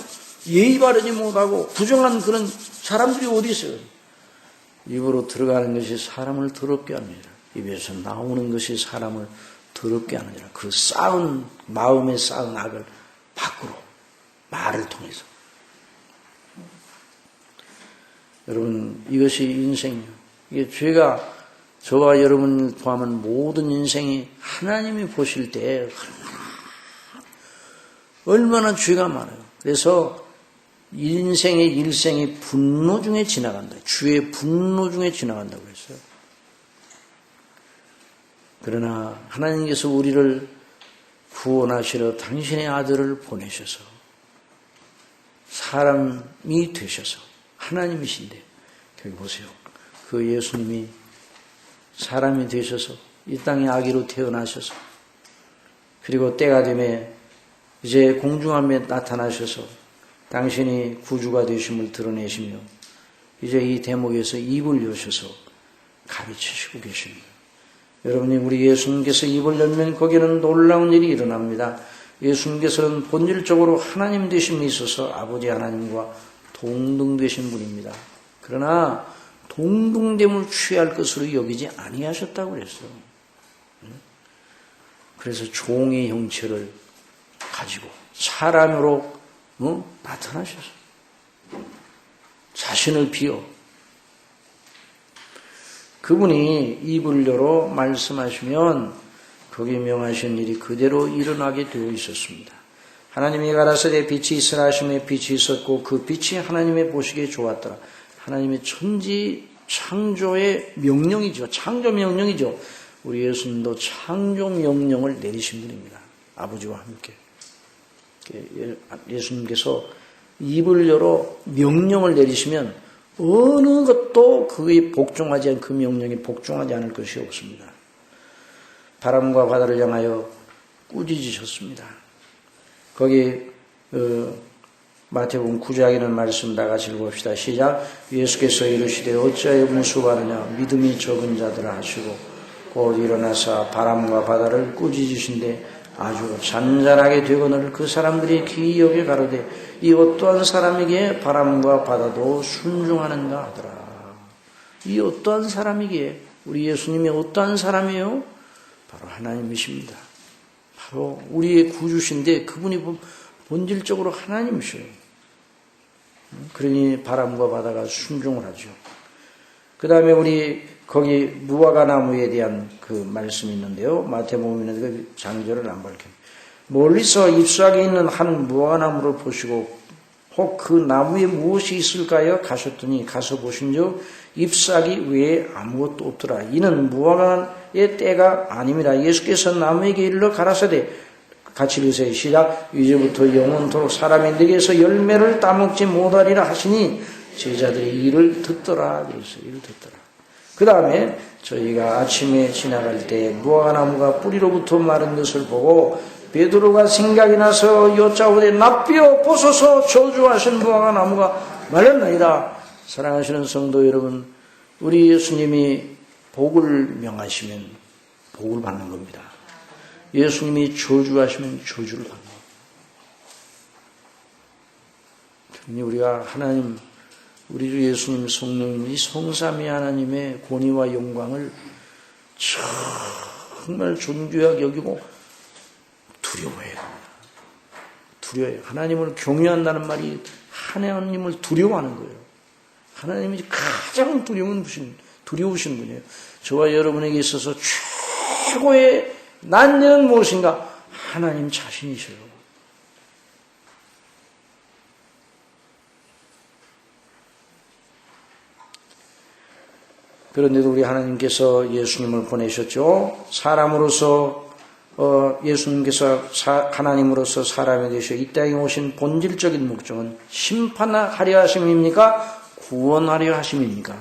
S1: 예의 바르지 못하고 부정한 그런 사람들이 어디 있어요? 입으로 들어가는 것이 사람을 더럽게 합니다. 입에서 나오는 것이 사람을 더럽게 하느니라. 그 쌓은 마음에 쌓은 악을 밖으로 말을 통해서. 여러분 이것이 인생이요. 이게 죄가 저와 여러분을 포함한 모든 인생이 하나님이 보실 때 얼마나 죄가 많아요. 그래서 인생의 일생이 분노 중에 지나간다. 주의 분노 중에 지나간다고 했어요. 그러나 하나님께서 우리를 구원하시러 당신의 아들을 보내셔서 사람이 되셔서 하나님이신데, 여기 보세요. 그 예수님이 사람이 되셔서 이 땅에 아기로 태어나셔서, 그리고 때가 되면 이제 공중함에 나타나셔서 당신이 구주가 되심을 드러내시며 이제 이 대목에서 입을 여셔서 가르치시고 계십니다. 여러분이 우리 예수님께서 입을 열면 거기는 놀라운 일이 일어납니다. 예수님께서는 본질적으로 하나님 되심이 있어서 아버지 하나님과 동등되신 분입니다. 그러나 동등됨을 취할 것으로 여기지 아니하셨다고 그랬어요. 그래서 종의 형체를 가지고 사람으로 나타나셔서 자신을 비워 그분이 입을 열어 말씀하시면 거기 명하신 일이 그대로 일어나게 되어 있었습니다. 하나님이 가라사대 빛이 있으라 하심에 빛이 있었고 그 빛이 하나님의 보시기에 좋았더라. 하나님의 천지 창조의 명령이죠. 창조 명령이죠. 우리 예수님도 창조 명령을 내리신 분입니다. 아버지와 함께. 예수님께서 입을 열어 명령을 내리시면 어느 것도 그의 복종하지 않은 그 명령에 복종하지 않을 것이 없습니다. 바람과 바다를 향하여 꾸짖으셨습니다. 거기 마태복음 9장에 있는 말씀 다 같이 읽어봅시다. 시작. 예수께서 이르시되 어찌하여 무수하느냐 믿음이 적은 자들아 하시고 곧 일어나사 바람과 바다를 꾸짖으신데 아주 잔잔하게 되거늘 그 사람들이 기이하게 가로되 이 어떠한 사람에게 바람과 바다도 순종하는가 하더라. 이 어떠한 사람이기에 우리 예수님이 어떠한 사람이에요? 바로 하나님이십니다. 바로 우리의 구주신데 그분이 본질적으로 하나님이셔요. 그러니 바람과 바다가 순종을 하죠. 그 다음에 우리 거기 무화과 나무에 대한 그 말씀이 있는데요. 마태복음에는 그 장절을 안 밝혀요. 멀리서 잎사귀에 있는 한 무화과 나무를 보시고 혹 그 나무에 무엇이 있을까요? 가셨더니 가서 보신즉 잎사귀 외에 아무것도 없더라. 이는 무화과의 때가 아닙니다. 예수께서 나무에게 이르러 가라사대 같이 읽으세요. 시작. 이제부터 영원토록 사람이 내게서 열매를 따먹지 못하리라 하시니 제자들이 이를 듣더라. 그랬어요. 이를 듣더라. 그 다음에 저희가 아침에 지나갈 때 무화과 나무가 뿌리로부터 마른 것을 보고 베드로가 생각이 나서 여짜오되 납비어 보소서 저주하신 무화과 나무가 말랐나이다. 사랑하시는 성도 여러분, 우리 예수님이 복을 명하시면 복을 받는 겁니다. 예수님이 저주하시면 저주를 받는 겁니다. 우리가 하나님, 우리 주 예수님 성령님, 이 성삼위 하나님의 권위와 영광을 정말 존귀하게 여기고 두려워해요. 두려워해요. 하나님을 경외한다는 말이 하나님을 두려워하는 거예요. 하나님이 가장 두려우신 분이에요. 저와 여러분에게 있어서 최고의 난제는 무엇인가? 하나님 자신이셔요. 그런데도 우리 하나님께서 예수님을 보내셨죠. 사람으로서 예수님께서 하나님으로서 사람이 되셔 이 땅에 오신 본질적인 목적은 심판하려 하심입니까? 구원하려 하심입니까?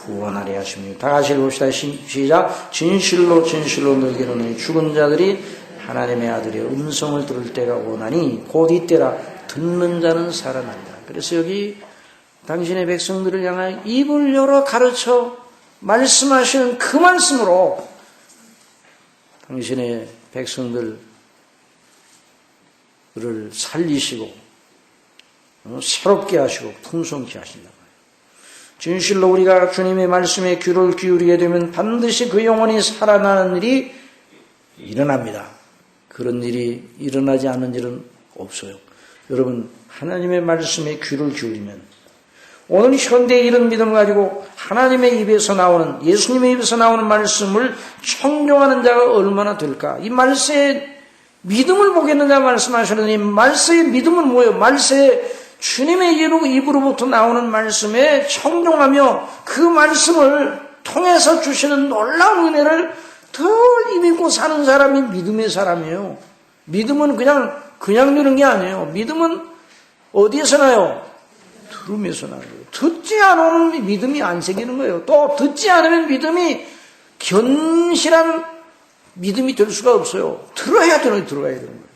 S1: 구원하려 하심입니다. 다 같이 읽읍시다. 시작. 진실로 진실로 너희에게 이르노니 죽은 자들이 하나님의 아들의 음성을 들을 때가 오나니 곧 이때라. 듣는 자는 살아난다. 그래서 여기 당신의 백성들을 향하여 입을 열어 가르쳐 말씀하시는 그 말씀으로 당신의 백성들을 살리시고 새롭게 하시고 풍성케 하신다. 진실로 우리가 주님의 말씀에 귀를 기울이게 되면 반드시 그 영혼이 살아나는 일이 일어납니다. 그런 일이 일어나지 않는 일은 없어요. 여러분, 하나님의 말씀에 귀를 기울이면 오늘 현대에 이런 믿음을 가지고 하나님의 입에서 나오는, 예수님의 입에서 나오는 말씀을 청종하는 자가 얼마나 될까? 이 말세에 믿음을 보겠느냐 말씀하시는 이 말세의 믿음은 뭐예요? 말세에 주님의 입으로부터 나오는 말씀에 청종하며 그 말씀을 통해서 주시는 놀라운 은혜를 더 힘입고 사는 사람이 믿음의 사람이에요. 믿음은 그냥 되는 게 아니에요. 믿음은 어디에서 나요? 들음에서 나는 거예요. 듣지 않으면 믿음이 안 생기는 거예요. 또 듣지 않으면 믿음이 견실한 믿음이 될 수가 없어요. 들어야 되는 거예요.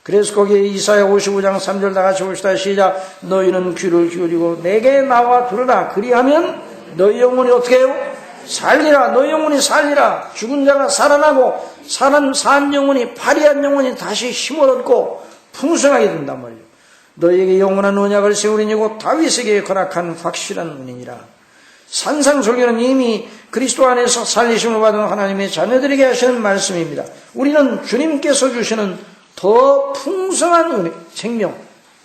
S1: 그래서 거기에 이사야 55장 3절 다 같이 봅시다. 시작. 너희는 귀를 기울이고 내게 나와 들으라. 그리하면 너희 영혼이 어떻게 해요? 살리라. 너희 영혼이 살리라. 죽은 자가 살아나고 산 영혼이, 파리한 영혼이 다시 힘을 얻고 풍성하게 된단 말이에요. 너희에게 영원한 언약을 세우리니고 다윗에게 허락한 확실한 은이니라. 산상설교는 이미 그리스도 안에서 살리심을 받은 하나님의 자녀들에게 하시는 말씀입니다. 우리는 주님께서 주시는 더 풍성한 은혜, 생명,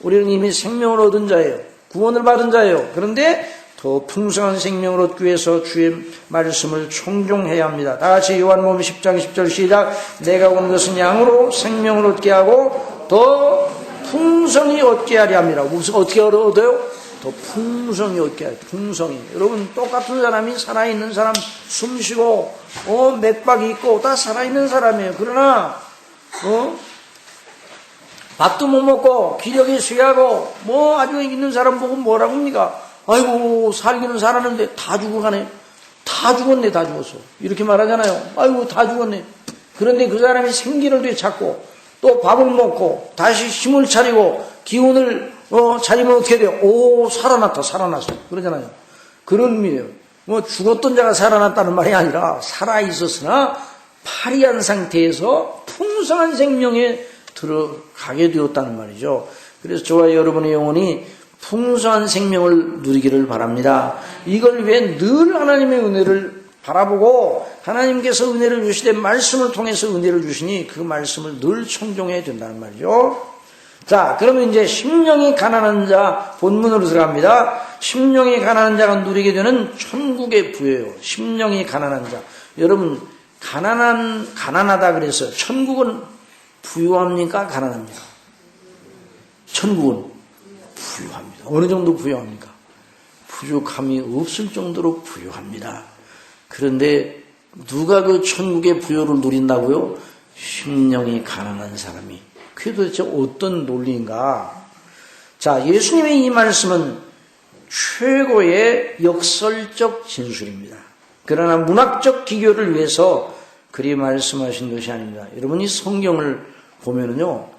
S1: 우리는 이미 생명을 얻은 자예요. 구원을 받은 자예요. 그런데 더 풍성한 생명을 얻기 위해서 주의 말씀을 청종해야 합니다. 다 같이 요한복음 10장 10절 시작. 내가 온 것은 양으로 생명을 얻게 하고 더 풍성히 얻게 하려 합니다. 무슨 어떻게 얻어요? 더 풍성히 얻게 하려. 풍성히. 여러분, 똑같은 사람이 살아있는 사람, 숨쉬고 맥박이 있고 다 살아있는 사람이에요. 그러나 밥도 못 먹고 기력이 쇠하고 아주 있는 사람 보고 뭐라고 합니까? 아이고, 살기는 살았는데 다 죽어가네. 다 죽었네. 다 죽었어. 이렇게 말하잖아요. 아이고, 다 죽었네. 그런데 그 사람이 생기를 되찾고 또 밥을 먹고 다시 힘을 차리고 기운을 차리면 어떻게 돼요? 오, 살아났어. 그러잖아요. 그런 의미예요. 죽었던 자가 살아났다는 말이 아니라 살아있었으나 파리한 상태에서 풍성한 생명에 들어가게 되었다는 말이죠. 그래서 저와 여러분의 영혼이 풍성한 생명을 누리기를 바랍니다. 이걸 위해 늘 하나님의 은혜를 바라보고 하나님께서 은혜를 주시되 말씀을 통해서 은혜를 주시니 그 말씀을 늘 청종해야 된다는 말이죠. 자, 그러면 이제 심령이 가난한 자 본문으로 들어갑니다. 심령이 가난한 자가 누리게 되는 천국의 부여요. 심령이 가난한 자. 여러분, 가난하다 그래서 천국은 부유합니까? 가난합니까? 천국은 부유합니다. 어느 정도 부유합니까? 부족함이 없을 정도로 부유합니다. 그런데 누가 그 천국의 부여를 누린다고요? 심령이 가난한 사람이. 그게 도대체 어떤 논리인가? 자, 예수님의 이 말씀은 최고의 역설적 진술입니다. 그러나 문학적 기교를 위해서 그리 말씀하신 것이 아닙니다. 여러분이 성경을 보면은요,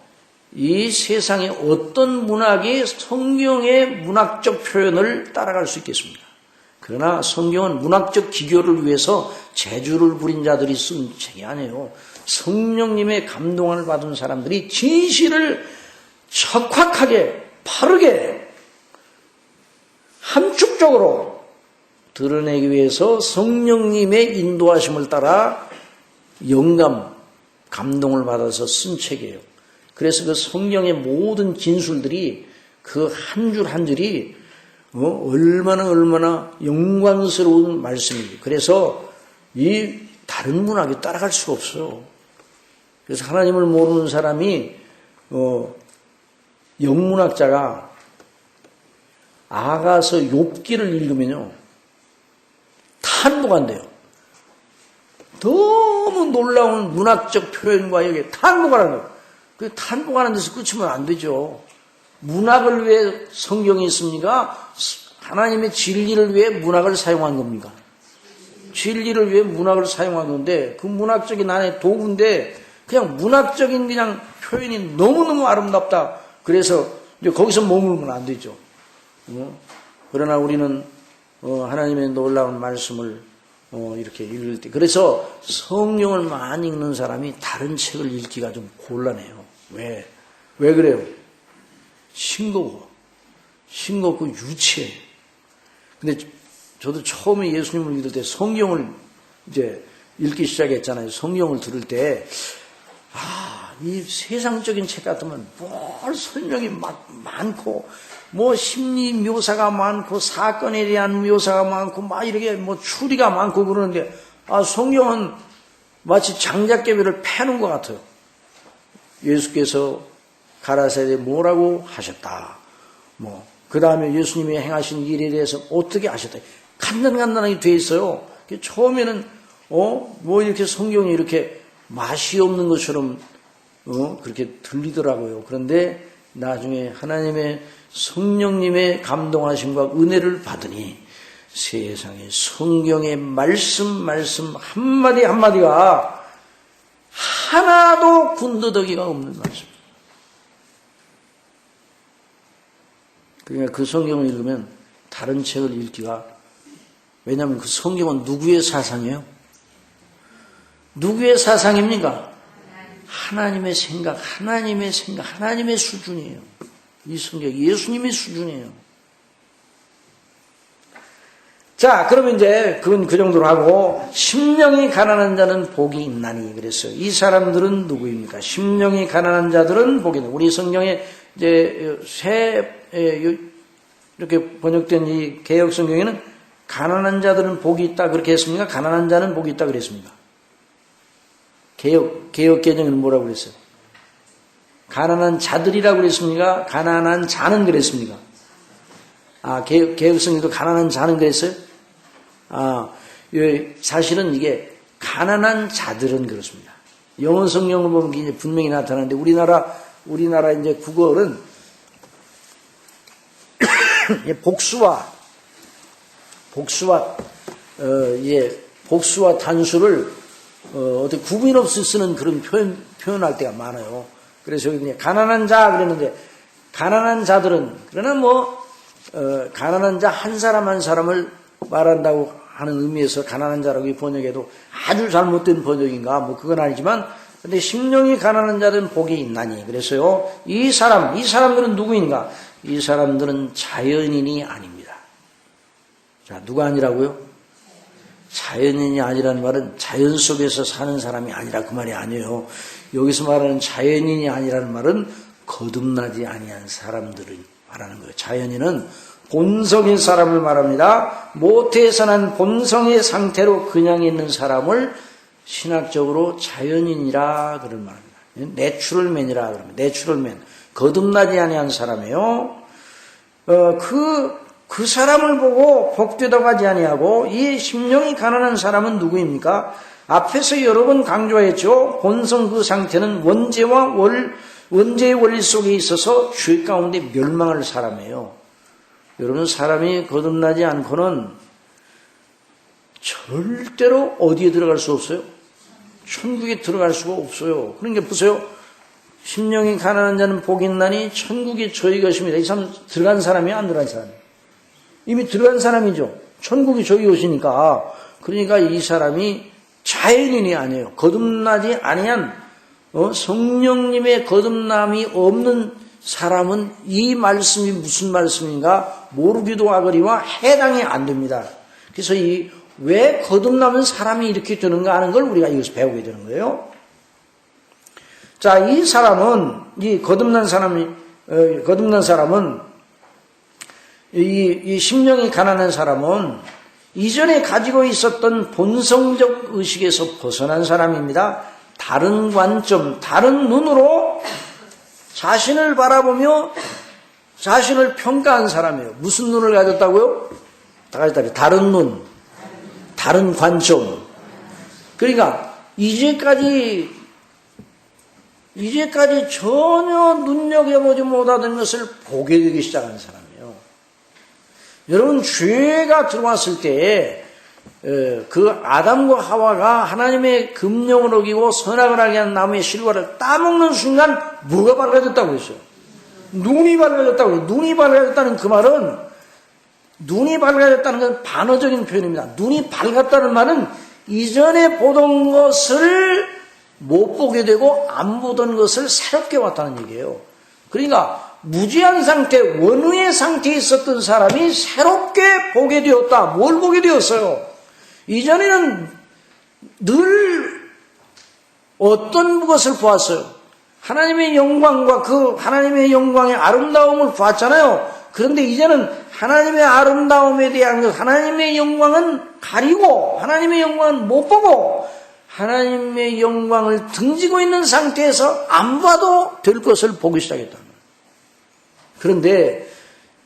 S1: 이 세상에 어떤 문학이 성경의 문학적 표현을 따라갈 수 있겠습니까? 그러나 성경은 문학적 기교를 위해서 재주를 부린 자들이 쓴 책이 아니에요. 성령님의 감동을 받은 사람들이 진실을 적확하게, 바르게, 함축적으로 드러내기 위해서 성령님의 인도하심을 따라 영감, 감동을 받아서 쓴 책이에요. 그래서 그 성경의 모든 진술들이 그 한 줄 한 줄이 얼마나 영광스러운 말씀이에요. 그래서 이 다른 문학이 따라갈 수가 없어요. 그래서 하나님을 모르는 사람이 영문학자가 아가서 욥기를 읽으면요 탄도가 안 돼요. 너무 놀라운 문학적 표현과 여기에 탄도가 하는 거예요. 그 탄도가 하는 데서 끝이면 안 되죠. 문학을 위해 성경이 있습니까? 하나님의 진리를 위해 문학을 사용한 겁니까? 진리를 위해 문학을 사용한 건데 그 문학적인 안에 도구인데 그냥 문학적인 그냥 표현이 너무너무 아름답다. 그래서 이제 거기서 머물면 안 되죠. 그러나 우리는 하나님의 놀라운 말씀을 이렇게 읽을 때 그래서 성경을 많이 읽는 사람이 다른 책을 읽기가 좀 곤란해요. 왜 그래요? 싱겁고 유치해. 근데 저도 처음에 예수님을 믿을 때 성경을 이제 읽기 시작했잖아요. 성경을 들을 때 이 세상적인 책 같으면 뭘 설명이 막 많고 뭐 심리 묘사가 많고 사건에 대한 묘사가 많고 막 이렇게 뭐 추리가 많고 그러는데 성경은 마치 장작개비를 패는 것 같아요. 예수께서 가라사대 뭐라고 하셨다. 그 다음에 예수님이 행하신 일에 대해서 어떻게 하셨다. 간단하게 돼 있어요. 처음에는 이렇게 성경이 이렇게 맛이 없는 것처럼 그렇게 들리더라고요. 그런데 나중에 하나님의 성령님의 감동하심과 은혜를 받으니 세상에 성경의 말씀 한마디 한마디가 하나도 군더더기가 없는 말씀. 그러니까 그 성경을 읽으면 다른 책을 읽기가, 왜냐하면 그 성경은 누구의 사상이에요? 누구의 사상입니까? 하나님의 생각, 하나님의 수준이에요. 이 성경, 예수님의 수준이에요. 자, 그러면 이제 그건 그 정도로 하고, 심령이 가난한 자는 복이 있나니 그랬어요. 이 사람들은 누구입니까? 심령이 가난한 자들은 복이 있나니. 우리 성경에 이제 이렇게 번역된 이 개역 성경에는 가난한 자들은 복이 있다 그렇게 했습니까? 가난한 자는 복이 있다 그랬습니까? 개역 개정에는 뭐라고 그랬어요? 가난한 자들이라고 그랬습니까? 가난한 자는 그랬습니까? 개역 성경도 가난한 자는 그랬어요? 사실은 이게 가난한 자들은 그렇습니다. 영어 성경을 보면 이제 분명히 나타나는데 우리나라 이제 국어는 복수와 단수를 어떻게 구분 없이 쓰는 그런 표현할 때가 많아요. 그래서 여기 그냥 가난한 자 그랬는데, 가난한 자들은, 그러나 가난한 자 한 사람 한 사람을 말한다고 하는 의미에서 가난한 자라고 번역해도 아주 잘못된 번역인가 그건 아니지만, 근데 심령이 가난한 자들은 복이 있나니. 그래서요, 이 사람들은 누구인가? 이 사람들은 자연인이 아닙니다. 자, 누가 아니라고요? 자연인이 아니라는 말은 자연 속에서 사는 사람이 아니라 그 말이 아니에요. 여기서 말하는 자연인이 아니라는 말은 거듭나지 아니한 사람들을 말하는 거예요. 자연인은 본성의 사람을 말합니다. 모태에서 난 본성의 상태로 그냥 있는 사람을 신학적으로 자연인이라 그런 말입니다. 내추럴맨이라 그럽니다. 내추럴맨. 거듭나지 아니한 사람이에요. 그 사람을 보고 복되다고 하지 아니하고 이 심령이 가난한 사람은 누구입니까? 앞에서 여러 번 강조했죠. 본성 그 상태는 원죄의 원리 속에 있어서 죄 가운데 멸망할 사람이에요. 여러분, 사람이 거듭나지 않고는 절대로 어디에 들어갈 수 없어요? 천국에 들어갈 수가 없어요. 그러니까 보세요. 심령이 가난한 자는 복이 있나니 천국이 저희 것입니다. 이 사람 들어간 사람이야, 안 들어간 사람이야? 이미 들어간 사람이죠. 천국이 저희 것이니까. 그러니까 이 사람이 자연인이 아니에요. 거듭나지 아니한 성령님의 거듭남이 없는 사람은 이 말씀이 무슨 말씀인가 모르기도 하거니와 해당이 안 됩니다. 그래서 왜 거듭나면 사람이 이렇게 되는가 하는 걸 우리가 여기서 배우게 되는 거예요. 자, 이 사람은, 거듭난 사람은, 이 심령이 가난한 사람은 이전에 가지고 있었던 본성적 의식에서 벗어난 사람입니다. 다른 관점, 다른 눈으로 자신을 바라보며 자신을 평가한 사람이에요. 무슨 눈을 가졌다고요? 다른 눈, 다른 관점. 그러니까 이제까지 전혀 눈여겨보지 못하던 것을 보게 되기 시작한 사람이에요. 여러분, 죄가 들어왔을 때 그 아담과 하와가 하나님의 금령을 어기고 선악을 알게 한 나무의 실과를 따먹는 순간 뭐가 밝아졌다고 했어요? 눈이 밝아졌다고 해요. 눈이 밝아졌다는 그 말은, 눈이 밝아졌다는 건 반어적인 표현입니다. 눈이 밝았다는 말은 이전에 보던 것을 못 보게 되고 안 보던 것을 새롭게 봤다는 얘기예요. 그러니까 무지한 상태, 원의의 상태에 있었던 사람이 새롭게 보게 되었다. 뭘 보게 되었어요? 이전에는 늘 어떤 것을 보았어요? 하나님의 영광과 그 하나님의 영광의 아름다움을 보았잖아요. 그런데 이제는 하나님의 아름다움에 대한 하나님의 영광은 가리고 하나님의 영광은 못 보고 하나님의 영광을 등지고 있는 상태에서 안 봐도 될 것을 보기 시작했다. 그런데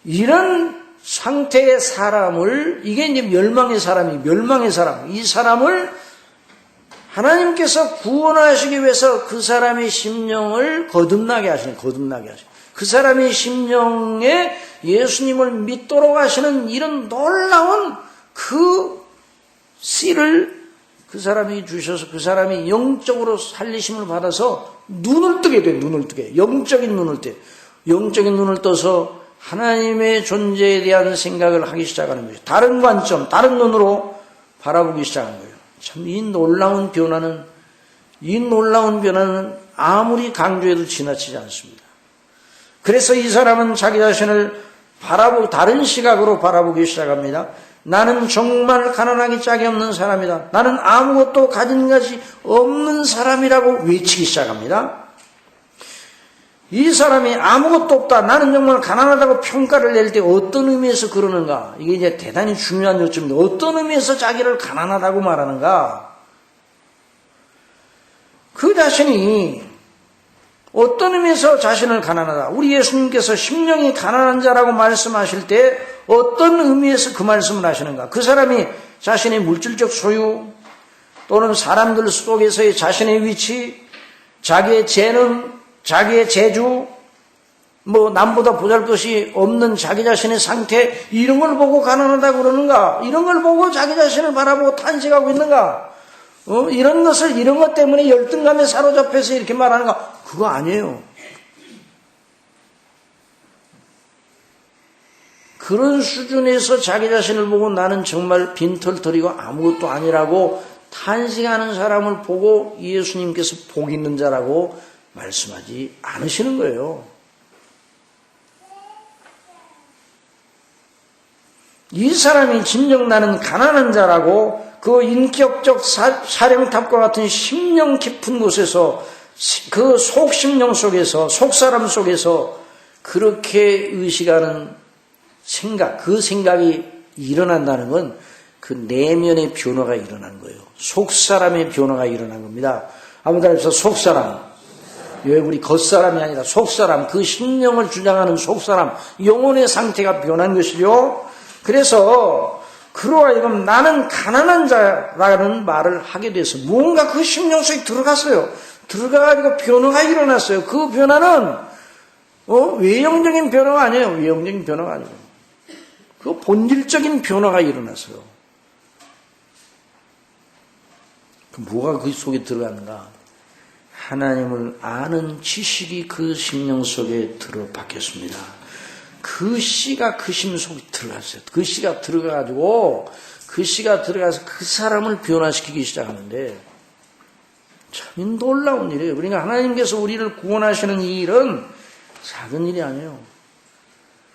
S1: 이런 상태의 사람을, 이게 이제 멸망의 사람, 이 사람을 하나님께서 구원하시기 위해서 그 사람의 심령을 거듭나게 하시는, 그 사람의 심령에 예수님을 믿도록 하시는 이런 놀라운 그 씨를 그 사람이 주셔서 그 사람이 영적으로 살리심을 받아서 눈을 뜨게 돼, 영적인 눈을 떠서 하나님의 존재에 대한 생각을 하기 시작하는 거예요. 다른 관점, 다른 눈으로 바라보기 시작하는 거예요. 참 이 놀라운 변화는 아무리 강조해도 지나치지 않습니다. 그래서 이 사람은 자기 자신을 다른 시각으로 바라보기 시작합니다. 나는 정말 가난하기 짝이 없는 사람이다. 나는 아무것도 가진 것이 없는 사람이라고 외치기 시작합니다. 이 사람이 아무것도 없다. 나는 정말 가난하다고 평가를 낼 때 어떤 의미에서 그러는가? 이게 이제 대단히 중요한 요점입니다. 어떤 의미에서 자기를 가난하다고 말하는가? 그 자신이 어떤 의미에서 자신을 가난하다. 우리 예수님께서 심령이 가난한 자라고 말씀하실 때 어떤 의미에서 그 말씀을 하시는가? 그 사람이 자신의 물질적 소유 또는 사람들 속에서의 자신의 위치, 자기의 재능, 자기의 재주, 남보다 보잘것이 없는 자기 자신의 상태, 이런 걸 보고 가난하다고 그러는가? 이런 걸 보고 자기 자신을 바라보고 탄식하고 있는가? 이런 것 때문에 열등감에 사로잡혀서 이렇게 말하는가? 그거 아니에요. 그런 수준에서 자기 자신을 보고 나는 정말 빈털터리고 아무것도 아니라고 탄식하는 사람을 보고 예수님께서 복 있는 자라고 말씀하지 않으시는 거예요. 이 사람이 진정 나는 가난한 자라고 그 인격적 사령탑과 같은 심령 깊은 곳에서 그 속심령 속에서, 속사람 속에서 그렇게 의식하는 생각, 그 생각이 일어난다는 건 그 내면의 변화가 일어난 거예요. 속사람의 변화가 일어난 겁니다. 한번 따라해서 속사람. 왜 우리 겉사람이 아니라 속사람, 그 심령을 주장하는 속사람, 영혼의 상태가 변한 것이죠. 그래서 그러하여금 나는 가난한 자라는 말을 하게 돼서 뭔가 그 심령 속에 들어갔어요. 들어가가지고 변화가 일어났어요. 그 변화는 외형적인 변화가 아니에요. 외형적인 변화가 아니고 그 본질적인 변화가 일어났어요. 뭐가 그 속에 들어갔는가? 하나님을 아는 지식이 그 심령 속에 들어박혔습니다. 그 씨가 그 심 속에 들어갔어요. 그 씨가 들어가가지고 그 씨가 들어가서 그 사람을 변화시키기 시작하는데 참 놀라운 일이에요. 그러니까 하나님께서 우리를 구원하시는 이 일은 작은 일이 아니에요.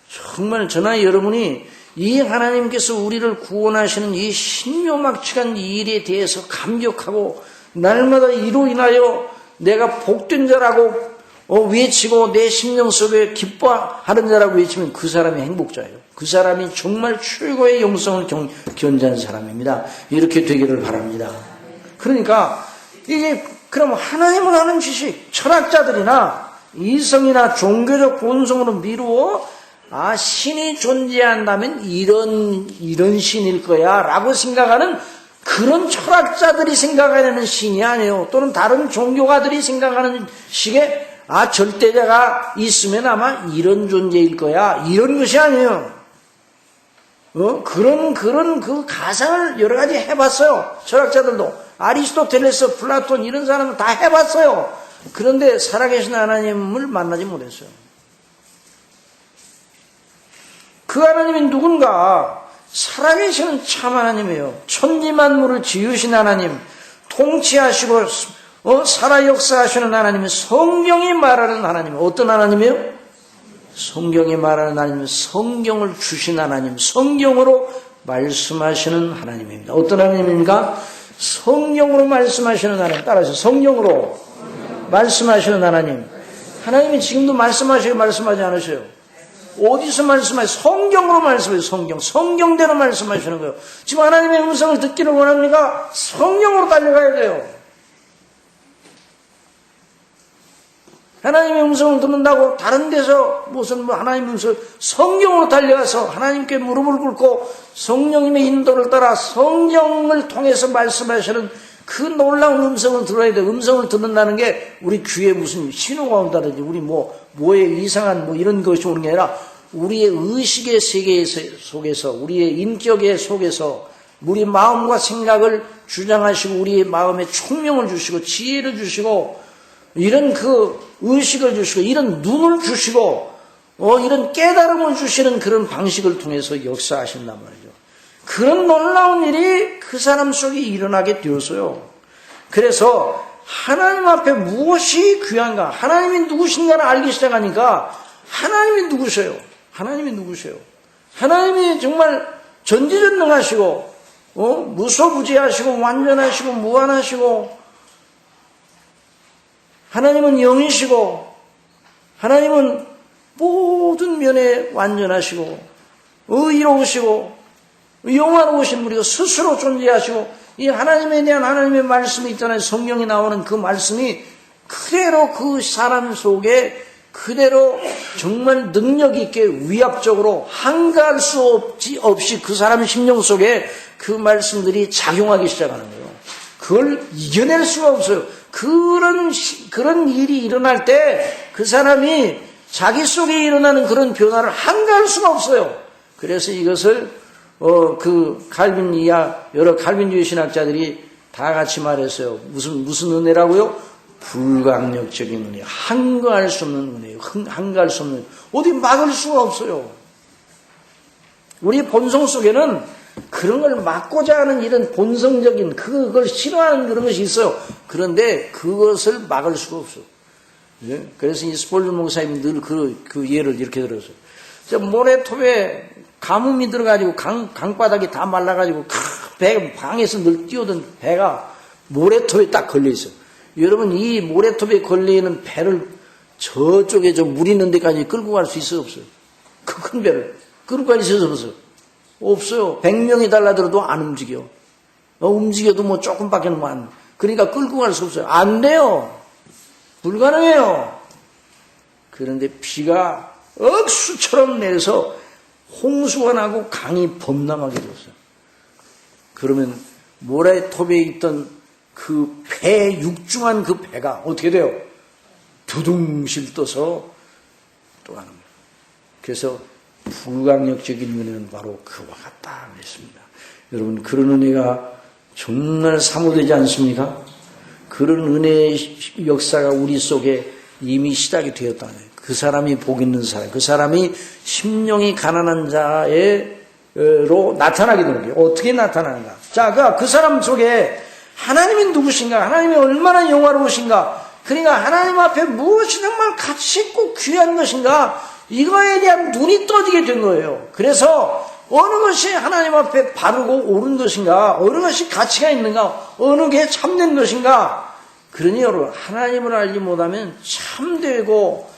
S1: 정말 저나 여러분이 이 하나님께서 우리를 구원하시는 이 신묘막측한 일에 대해서 감격하고 날마다 이로 인하여 내가 복된 자라고 외치고 내 심령 속에 기뻐하는 자라고 외치면 그 사람이 행복자예요. 그 사람이 정말 최고의 영성을 견지한 사람입니다. 이렇게 되기를 바랍니다. 그러니까 이게 그럼 하나님을 아는 지식, 철학자들이나 이성이나 종교적 본성으로 미루어 신이 존재한다면 이런 신일 거야 라고 생각하는 그런 철학자들이 생각하는 신이 아니에요. 또는 다른 종교가들이 생각하는 식의 절대자가 있으면 아마 이런 존재일 거야 이런 것이 아니에요. 그런 그 가상을 여러 가지 해봤어요. 철학자들도 아리스토텔레스, 플라톤 이런 사람은 다 해봤어요. 그런데 살아계신 하나님을 만나지 못했어요. 그 하나님이 누군가? 살아계시는 참 하나님이에요. 천지만물을 지으신 하나님, 통치하시고 살아 역사하시는 하나님이 성경이 말하는 하나님. 어떤 하나님이에요? 성경이 말하는 하나님, 성경을 주신 하나님, 성경으로 말씀하시는 하나님입니다. 어떤 하나님입니까? 성경으로 말씀하시는 하나님. 따라서 성경으로 말씀하시는 하나님. 하나님이 지금도 말씀하지 않으셔요. 어디서 말씀하세요? 성경으로 말씀하세요. 성경대로 말씀하시는 거예요. 지금 하나님의 음성을 듣기를 원합니까? 성경으로 달려가야 돼요. 하나님의 음성을 듣는다고 다른 데서 무슨 하나님의 음성, 성경으로 달려가서 하나님께 무릎을 꿇고 성령님의 인도를 따라 성경을 통해서 말씀하시는 그 놀라운 음성을 들어야 돼요. 음성을 듣는다는 게 우리 귀에 무슨 신호가 온다든지 우리 뭐에 이상한 이런 것이 오는 게 아니라 우리의 의식의 세계 속에서 우리의 인격의 속에서 우리 마음과 생각을 주장하시고 우리의 마음에 총명을 주시고 지혜를 주시고 이런 그 의식을 주시고 이런 눈을 주시고 이런 깨달음을 주시는 그런 방식을 통해서 역사하신단 말이죠. 그런 놀라운 일이 그 사람 속에 일어나게 되었어요. 그래서 하나님 앞에 무엇이 귀한가, 하나님이 누구신가를 알기 시작하니까 하나님이 누구세요? 하나님이 누구세요? 하나님이 정말 전지전능하시고 무소부지하시고 완전하시고 무한하시고 하나님은 영이시고 하나님은 모든 면에 완전하시고 의로우시고 영화로우신 분이고 스스로 존재하시고 이 하나님에 대한 하나님의 말씀이 있잖아요. 성경에 나오는 그 말씀이 그대로 그 사람 속에 그대로 정말 능력 있게 위압적으로 한가할 수 없이 그 사람의 심령 속에 그 말씀들이 작용하기 시작하는 거예요. 그걸 이겨낼 수가 없어요. 그런 일이 일어날 때 그 사람이 자기 속에 일어나는 그런 변화를 한가할 수가 없어요. 그래서 이것을 그 여러 칼빈주의 신학자들이 다 같이 말했어요. 무슨 은혜라고요? 불강력적인 은혜, 한가할 수 없는 은혜예요. 한가할 수 없는, 어디 막을 수가 없어요. 우리 본성 속에는 그런 걸 막고자 하는 이런 본성적인 그걸 싫어하는 그런 것이 있어요. 그런데 그것을 막을 수가 없어요. 예? 그래서 이 스폴전 목사님이 늘 그 예를 이렇게 들었어요. 모래톱에 가뭄이 들어가지고 강바닥이 다 말라가지고 방에서 늘 뛰어든 배가 모래톱에 딱 걸려있어요. 여러분, 이 모래톱에 걸려있는 배를 저쪽에 저 물 있는 데까지 끌고 갈 수 있어요, 없어요? 그 큰 배를 끌고 갈 수 있어요, 없어요? 없어요. 100명이 달라들어도 안 움직여. 움직여도 뭐 조금밖에 안. 그러니까 끌고 갈 수 없어요. 안 돼요. 불가능해요. 그런데 비가 억수처럼 내려서 홍수가 나고 강이 범람하게 되었어요. 그러면 모래톱에 있던 그 배, 육중한 그 배가 어떻게 돼요? 두둥실 떠서 또 가는 거예요. 그래서 불강력적인 은혜는 바로 그와 같다 그랬습니다. 여러분, 그런 은혜가 정말 사모되지 않습니까? 그런 은혜의 역사가 우리 속에 이미 시작이 되었다네. 그 사람이 복 있는 사람, 그 사람이 심령이 가난한 자로 나타나게 되는 거예요. 어떻게 나타나는가? 자, 그 사람 속에 하나님이 누구신가? 하나님이 얼마나 영화로우신가? 그러니까 하나님 앞에 무엇이 정말 가치 있고 귀한 것인가? 이거에 대한 눈이 떠지게 된 거예요. 그래서 어느 것이 하나님 앞에 바르고 옳은 것인가? 어느 것이 가치가 있는가? 어느 게 참된 것인가? 그러니 여러분, 하나님을 알지 못하면 참되고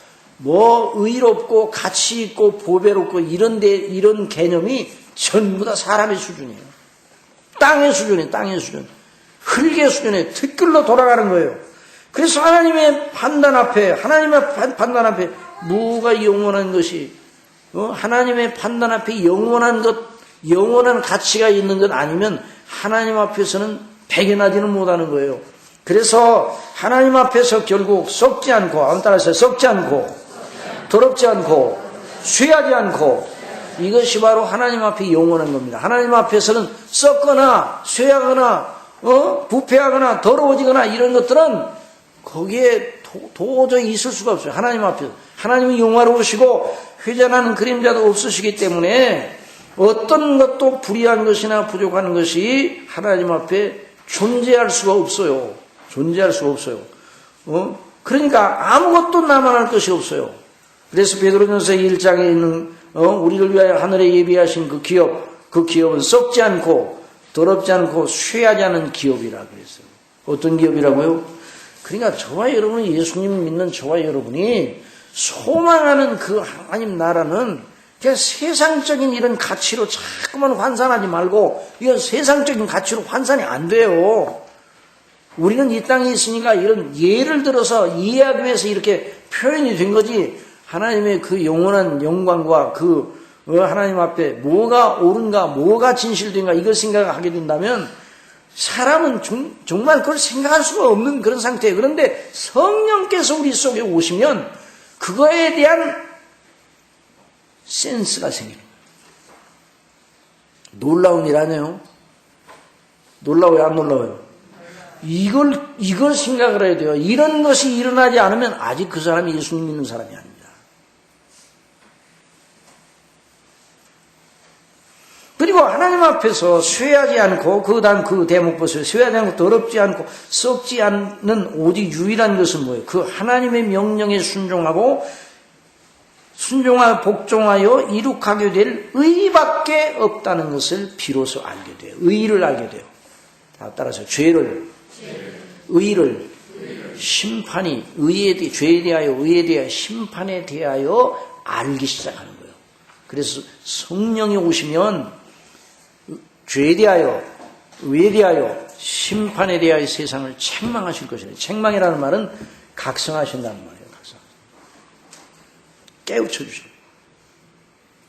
S1: 의롭고 가치 있고 보배롭고 이런 개념이 전부 다 사람의 수준이에요. 땅의 수준이에요. 땅의 수준. 흙의 수준에 특글로 돌아가는 거예요. 그래서 하나님의 판단 앞에 뭐가 영원한 것이 하나님의 판단 앞에 영원한 가치가 있는 것 아니면 하나님 앞에서는 배견하지는 못하는 거예요. 그래서 하나님 앞에서 결국 썩지 않고, 따라서 썩지 않고, 더럽지 않고, 쇠하지 않고, 이것이 바로 하나님 앞에 영원한 겁니다. 하나님 앞에서는 썩거나, 쇠하거나, 부패하거나, 더러워지거나 이런 것들은 거기에 도저히 있을 수가 없어요. 하나님 앞에서. 하나님이 영화로우시고 회전하는 그림자도 없으시기 때문에 어떤 것도 불의한 것이나 부족한 것이 하나님 앞에 존재할 수가 없어요. 존재할 수가 없어요. 그러니까 아무것도 남아날 것이 없어요. 그래서 베드로전서 1장에 있는 우리를 위하여 하늘에 예비하신 그 기업은 썩지 않고 더럽지 않고 쇠하지 않은 기업이라 그랬어요. 어떤 기업이라고요? 그러니까 저와 여러분이 예수님 믿는 저와 여러분이 소망하는 그 하나님 나라는 그냥 세상적인 이런 가치로 자꾸만 환산하지 말고 이건 세상적인 가치로 환산이 안 돼요. 우리는 이 땅에 있으니까 이런 예를 들어서 이해하기 위해서 이렇게 표현이 된 거지 하나님의 그 영원한 영광과 그 하나님 앞에 뭐가 옳은가 뭐가 진실된가 이걸 생각하게 된다면 사람은 정말 그걸 생각할 수가 없는 그런 상태예요. 그런데 성령께서 우리 속에 오시면 그거에 대한 센스가 생기는 거예요. 놀라운 일 아니에요? 놀라워요? 안 놀라워요? 이걸 생각을 해야 돼요. 이런 것이 일어나지 않으면 아직 그 사람이 예수님 믿는 사람이 아닙니다. 그리고 하나님 앞에서 쇠하지 않고 그 대목 보세요. 쇠하지 않고 더럽지 않고 썩지 않는 오직 유일한 것은 뭐예요? 그 하나님의 명령에 복종하여 이룩하게 될 의밖에 없다는 것을 비로소 알게 돼요. 의를 알게 돼요. 따라서 의를 심판이 죄에 대하여 의에 대하여 심판에 대하여 알기 시작하는 거예요. 그래서 성령이 오시면 죄에 대하여, 의에 대하여, 심판에 대하여 세상을 책망하실 것이다. 책망이라는 말은 각성하신다는 말이에요. 각성. 깨우쳐 주셔요.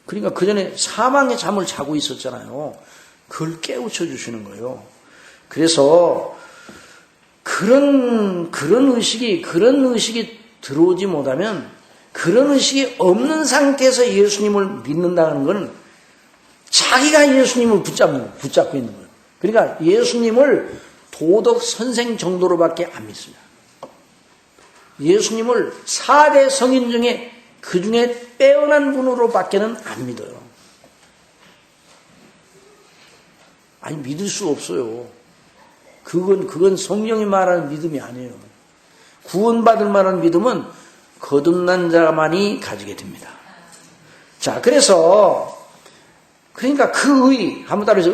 S1: 그러니까 그 전에 사망의 잠을 자고 있었잖아요. 그걸 깨우쳐 주시는 거예요. 그래서 그런 의식이 들어오지 못하면 그런 의식이 없는 상태에서 예수님을 믿는다는 건 자기가 예수님을 붙잡고 있는 거예요. 그러니까 예수님을 도덕 선생 정도로밖에 안 믿습니다. 예수님을 4대 성인 중에 그 중에 빼어난 분으로밖에는 안 믿어요. 아니 믿을 수 없어요. 그건 성령이 말하는 믿음이 아니에요. 구원받을 만한 믿음은 거듭난 자만이 가지게 됩니다. 자, 그러니까 그 한번 따라해서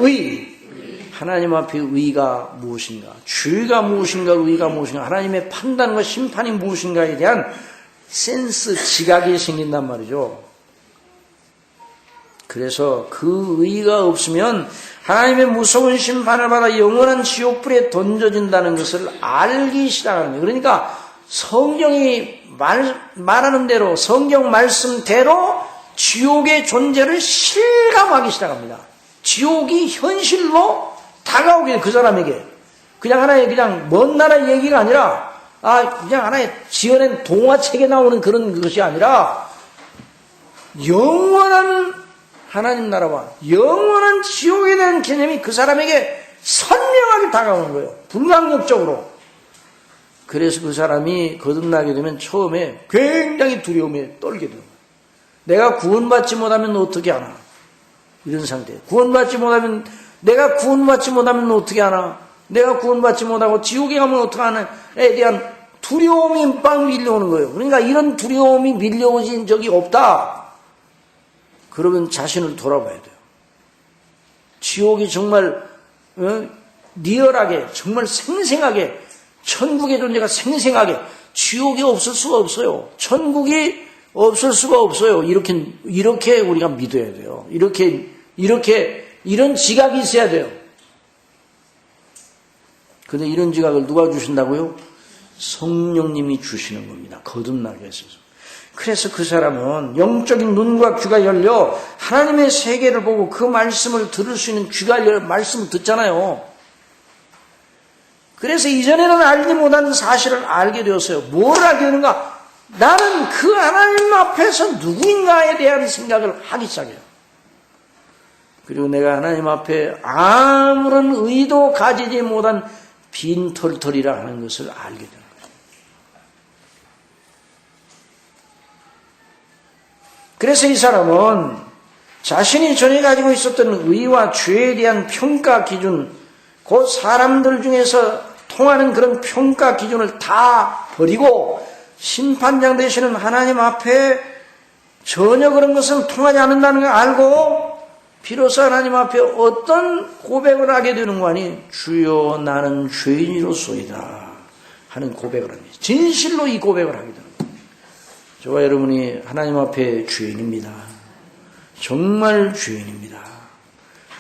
S1: 하나님 앞에 의가 무엇인가, 죄가 무엇인가, 의가 무엇인가, 하나님의 판단과 심판이 무엇인가에 대한 센스, 지각이 생긴단 말이죠. 그래서 그 의가 없으면 하나님의 무서운 심판을 받아 영원한 지옥불에 던져진다는 것을 알기 시작하는 거예요. 그러니까 성경이 말하는 대로, 성경 말씀대로 지옥의 존재를 실감하기 시작합니다. 지옥이 현실로 다가오게 돼요, 그 사람에게. 그냥 하나의 그냥 먼 나라 얘기가 아니라, 그냥 하나의 지어낸 동화책에 나오는 그런 것이 아니라, 영원한 하나님 나라와 영원한 지옥에 대한 개념이 그 사람에게 선명하게 다가오는 거예요. 불가항력적으로. 그래서 그 사람이 거듭나게 되면 처음에 굉장히 두려움에 떨게 돼요. 내가 구원받지 못하면 어떻게 하나? 이런 상태. 내가 구원받지 못하면 어떻게 하나? 내가 구원받지 못하고 지옥에 가면 어떻게 하나에 대한 두려움이 빵 밀려오는 거예요. 그러니까 이런 두려움이 밀려오진 적이 없다. 그러면 자신을 돌아봐야 돼요. 지옥이 정말 리얼하게, 정말 생생하게, 천국의 존재가 생생하게, 지옥이 없을 수가 없어요. 천국이 없을 수가 없어요. 이렇게 우리가 믿어야 돼요. 이런 지각이 있어야 돼요. 근데 이런 지각을 누가 주신다고요? 성령님이 주시는 겁니다. 거듭나게 해서. 그래서 그 사람은 영적인 눈과 귀가 열려 하나님의 세계를 보고 그 말씀을 들을 수 있는 귀가 열려 말씀을 듣잖아요. 그래서 이전에는 알지 못한 사실을 알게 되었어요. 뭘 알게 되는가? 나는 그 하나님 앞에서 누구인가에 대한 생각을 하기 시작해요. 그리고 내가 하나님 앞에 아무런 의도 가지지 못한 빈털털이라 하는 것을 알게 되는 거예요. 그래서 이 사람은 자신이 전에 가지고 있었던 의와 죄에 대한 평가 기준, 그 사람들 중에서 통하는 그런 평가 기준을 다 버리고 심판장 되시는 하나님 앞에 전혀 그런 것은 통하지 않는다는 걸 알고 비로소 하나님 앞에 어떤 고백을 하게 되는 거 아니? 주여 나는 죄인이로소이다 하는 고백을 합니다. 진실로 이 고백을 하게 되는 거예요. 저와 여러분이 하나님 앞에 죄인입니다. 정말 죄인입니다.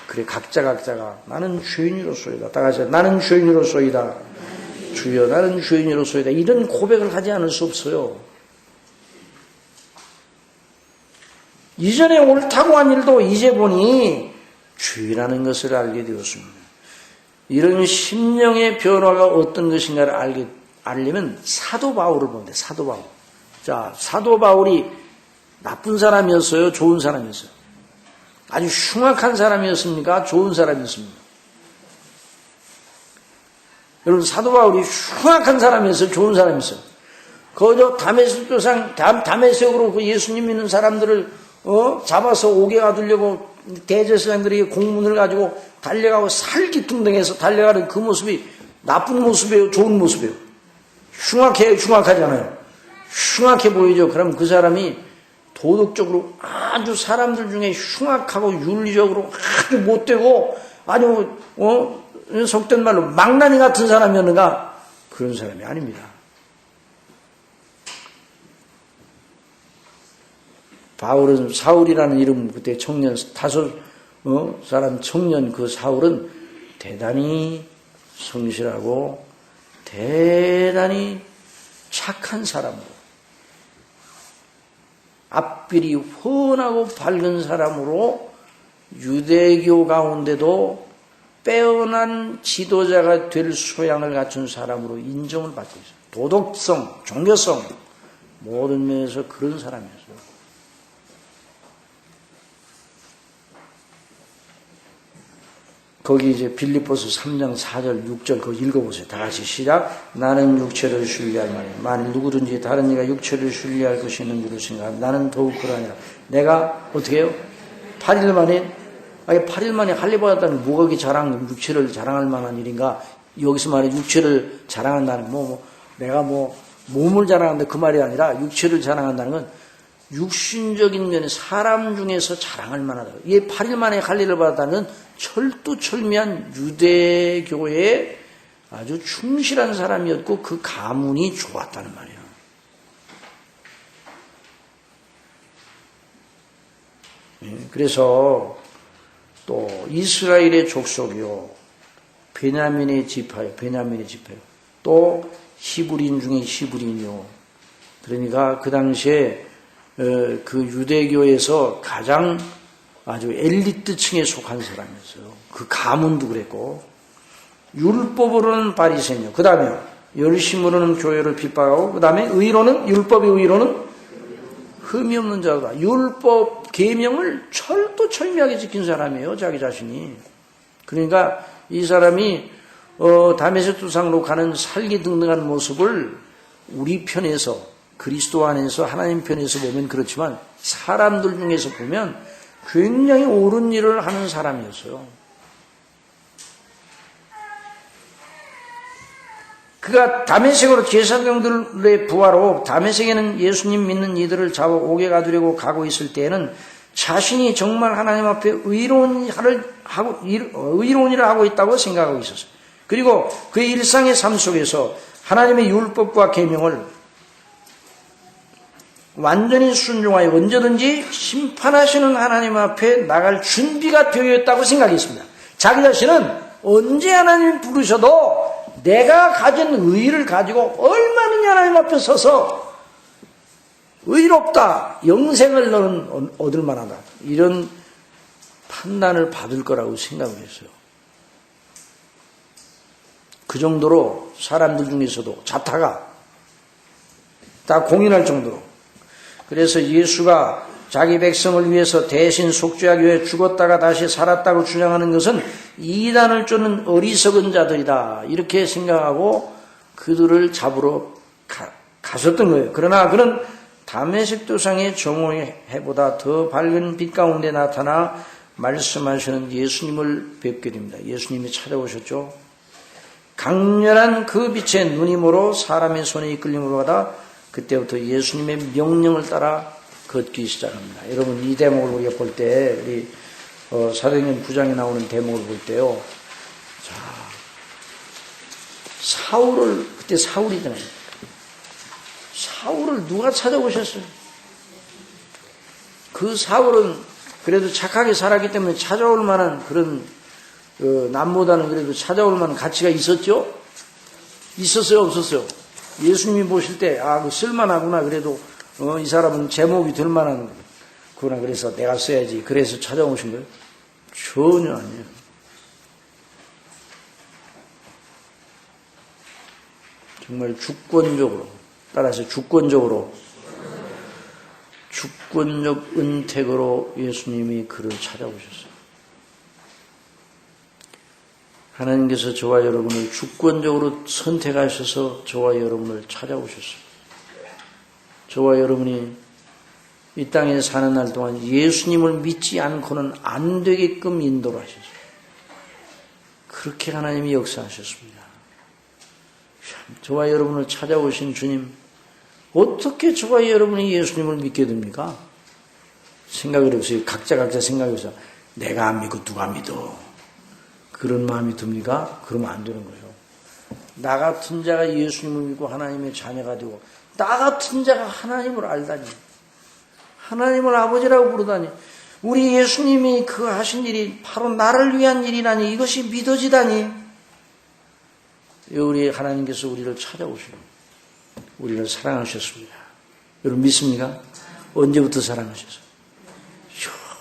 S1: 그래 각자가 나는 죄인으로소이다. 다 같이 나는 죄인으로소이다. 주여 나는 죄인으로소이다. 이런 고백을 하지 않을 수 없어요. 이전에 옳다고 한 일도 이제 보니 죄라는 것을 알게 되었습니다. 이런 심령의 변화가 어떤 것인가를 알려면 사도 바울을 보면 돼요. 사도 바울. 자, 사도 바울이 나쁜 사람이었어요? 좋은 사람이었어요? 아주 흉악한 사람이었습니까? 좋은 사람이었습니까? 여러분, 사도 바울이 흉악한 사람이었어요? 좋은 사람이었어요? 거저 다메섹으로 그 예수님 믿는 사람들을 잡아서 오게 가두려고 대제사장들이 공문을 가지고 달려가고 살기둥둥해서 달려가는 그 모습이 나쁜 모습이에요? 좋은 모습이에요? 흉악하잖아요. 흉악해 보이죠? 그럼 그 사람이 도덕적으로 아주 사람들 중에 흉악하고 윤리적으로 아주 못되고 아주 속된 말로 망나니 같은 사람이었는가? 그런 사람이 아닙니다. 바울은 사울이라는 이름 그때 청년 사람 청년 그 사울은 대단히 성실하고 대단히 착한 사람으로 앞길이 훤하고 밝은 사람으로 유대교 가운데도 빼어난 지도자가 될 소양을 갖춘 사람으로 인정을 받고 있어요. 도덕성, 종교성 모든 면에서 그런 사람이었어요. 거기 이제 빌립보서 3장 4절 6절 그거 읽어보세요. 다 같이 시작. 나는 육체를 신뢰할 만이 만일 누구든지 다른 이가 육체를 신뢰할 것이 있는 줄을 생각하면 나는 더욱 그러하니라. 내가 어떻게 해요? 8일 만에 8일 만에 할례받았다는 뭐가 육체를 자랑할 만한 일인가? 여기서 말해 육체를 자랑한다는 내가 몸을 자랑한다 그 말이 아니라 육체를 자랑한다는 건 육신적인 면에 사람 중에서 자랑할 만하다. 이게 8일 만에 할례를 받았다는 철두철미한 유대교의 아주 충실한 사람이었고 그 가문이 좋았다는 말이에요. 그래서 또 이스라엘의 족속이요, 베냐민의 지파요, 또 히브리인 중에 히브리인이요. 그러니까 그 당시에 그 유대교에서 가장 아주 엘리트층에 속한 사람이었어요. 그 가문도 그랬고, 율법으로는 바리새인요. 그 다음에 열심으로는 교회를 핍박하고, 그 다음에 율법의 의로는 흠이 없는 자다. 율법 계명을 철두철미하게 지킨 사람이에요, 자기 자신이. 그러니까 이 사람이 다메섹도상으로 가는 살기등등한 모습을 우리 편에서, 그리스도 안에서 하나님 편에서 보면 그렇지만 사람들 중에서 보면 굉장히 옳은 일을 하는 사람이었어요. 그가 다메섹으로 제사장들의 부하로 다메섹에는 예수님 믿는 이들을 잡아 옥에 가두려고 가고 있을 때에는 자신이 정말 하나님 앞에 의로운 일을 하고 있다고 생각하고 있었어요. 그리고 그의 일상의 삶 속에서 하나님의 율법과 계명을 완전히 순종하여 언제든지 심판하시는 하나님 앞에 나갈 준비가 되어 있다고 생각했습니다. 자기 자신은 언제 하나님 부르셔도 내가 가진 의의를 가지고 얼마든지 하나님 앞에 서서 의롭다, 영생을 너는 얻을 만하다, 이런 판단을 받을 거라고 생각을 했어요. 그 정도로 사람들 중에서도 자타가 다 공인할 정도로. 그래서 예수가 자기 백성을 위해서 대신 속죄하기 위해 죽었다가 다시 살았다고 주장하는 것은 이단을 쫓는 어리석은 자들이다, 이렇게 생각하고 그들을 잡으러 가셨던 거예요. 그러나 그는 다메섹도상의 정오의 해보다 더 밝은 빛 가운데 나타나 말씀하시는 예수님을 뵙게 됩니다. 예수님이 찾아오셨죠. 강렬한 그 빛에 눈이 멀어 사람의 손에 이끌림을 받아 그때부터 예수님의 명령을 따라 걷기 시작합니다. 여러분, 이 대목을 우리가 볼 때, 우리 사도행전 9장에 나오는 대목을 볼 때요, 자, 그때 사울이잖아요. 사울을 누가 찾아오셨어요? 그 사울은 그래도 착하게 살았기 때문에 찾아올 만한 그런, 남보다는 그래도 찾아올 만한 가치가 있었죠? 있었어요, 없었어요? 예수님이 보실 때, 그 쓸만하구나, 그래도, 이 사람은 제목이 될 만한 구나, 그래서 내가 써야지, 그래서 찾아오신 거예요? 전혀 아니에요. 정말 주권적으로, 따라서 주권적 은택으로 예수님이 그를 찾아오셨어요. 하나님께서 저와 여러분을 주권적으로 선택하셔서 저와 여러분을 찾아오셨어요. 저와 여러분이 이 땅에 사는 날 동안 예수님을 믿지 않고는 안 되게끔 인도를 하셨어요. 그렇게 하나님이 역사하셨습니다. 저와 여러분을 찾아오신 주님, 어떻게 저와 여러분이 예수님을 믿게 됩니까? 생각을 해보세요. 각자 생각해서 내가 안 믿고 누가 믿어? 그런 마음이 듭니까? 그러면 안 되는 거죠. 나 같은 자가 예수님을 믿고 하나님의 자녀가 되고, 나 같은 자가 하나님을 알다니, 하나님을 아버지라고 부르다니, 우리 예수님이 그 하신 일이 바로 나를 위한 일이라니, 이것이 믿어지다니, 우리 하나님께서 우리를 찾아오시고 우리를 사랑하셨습니다. 여러분 믿습니까? 언제부터 사랑하셨어요?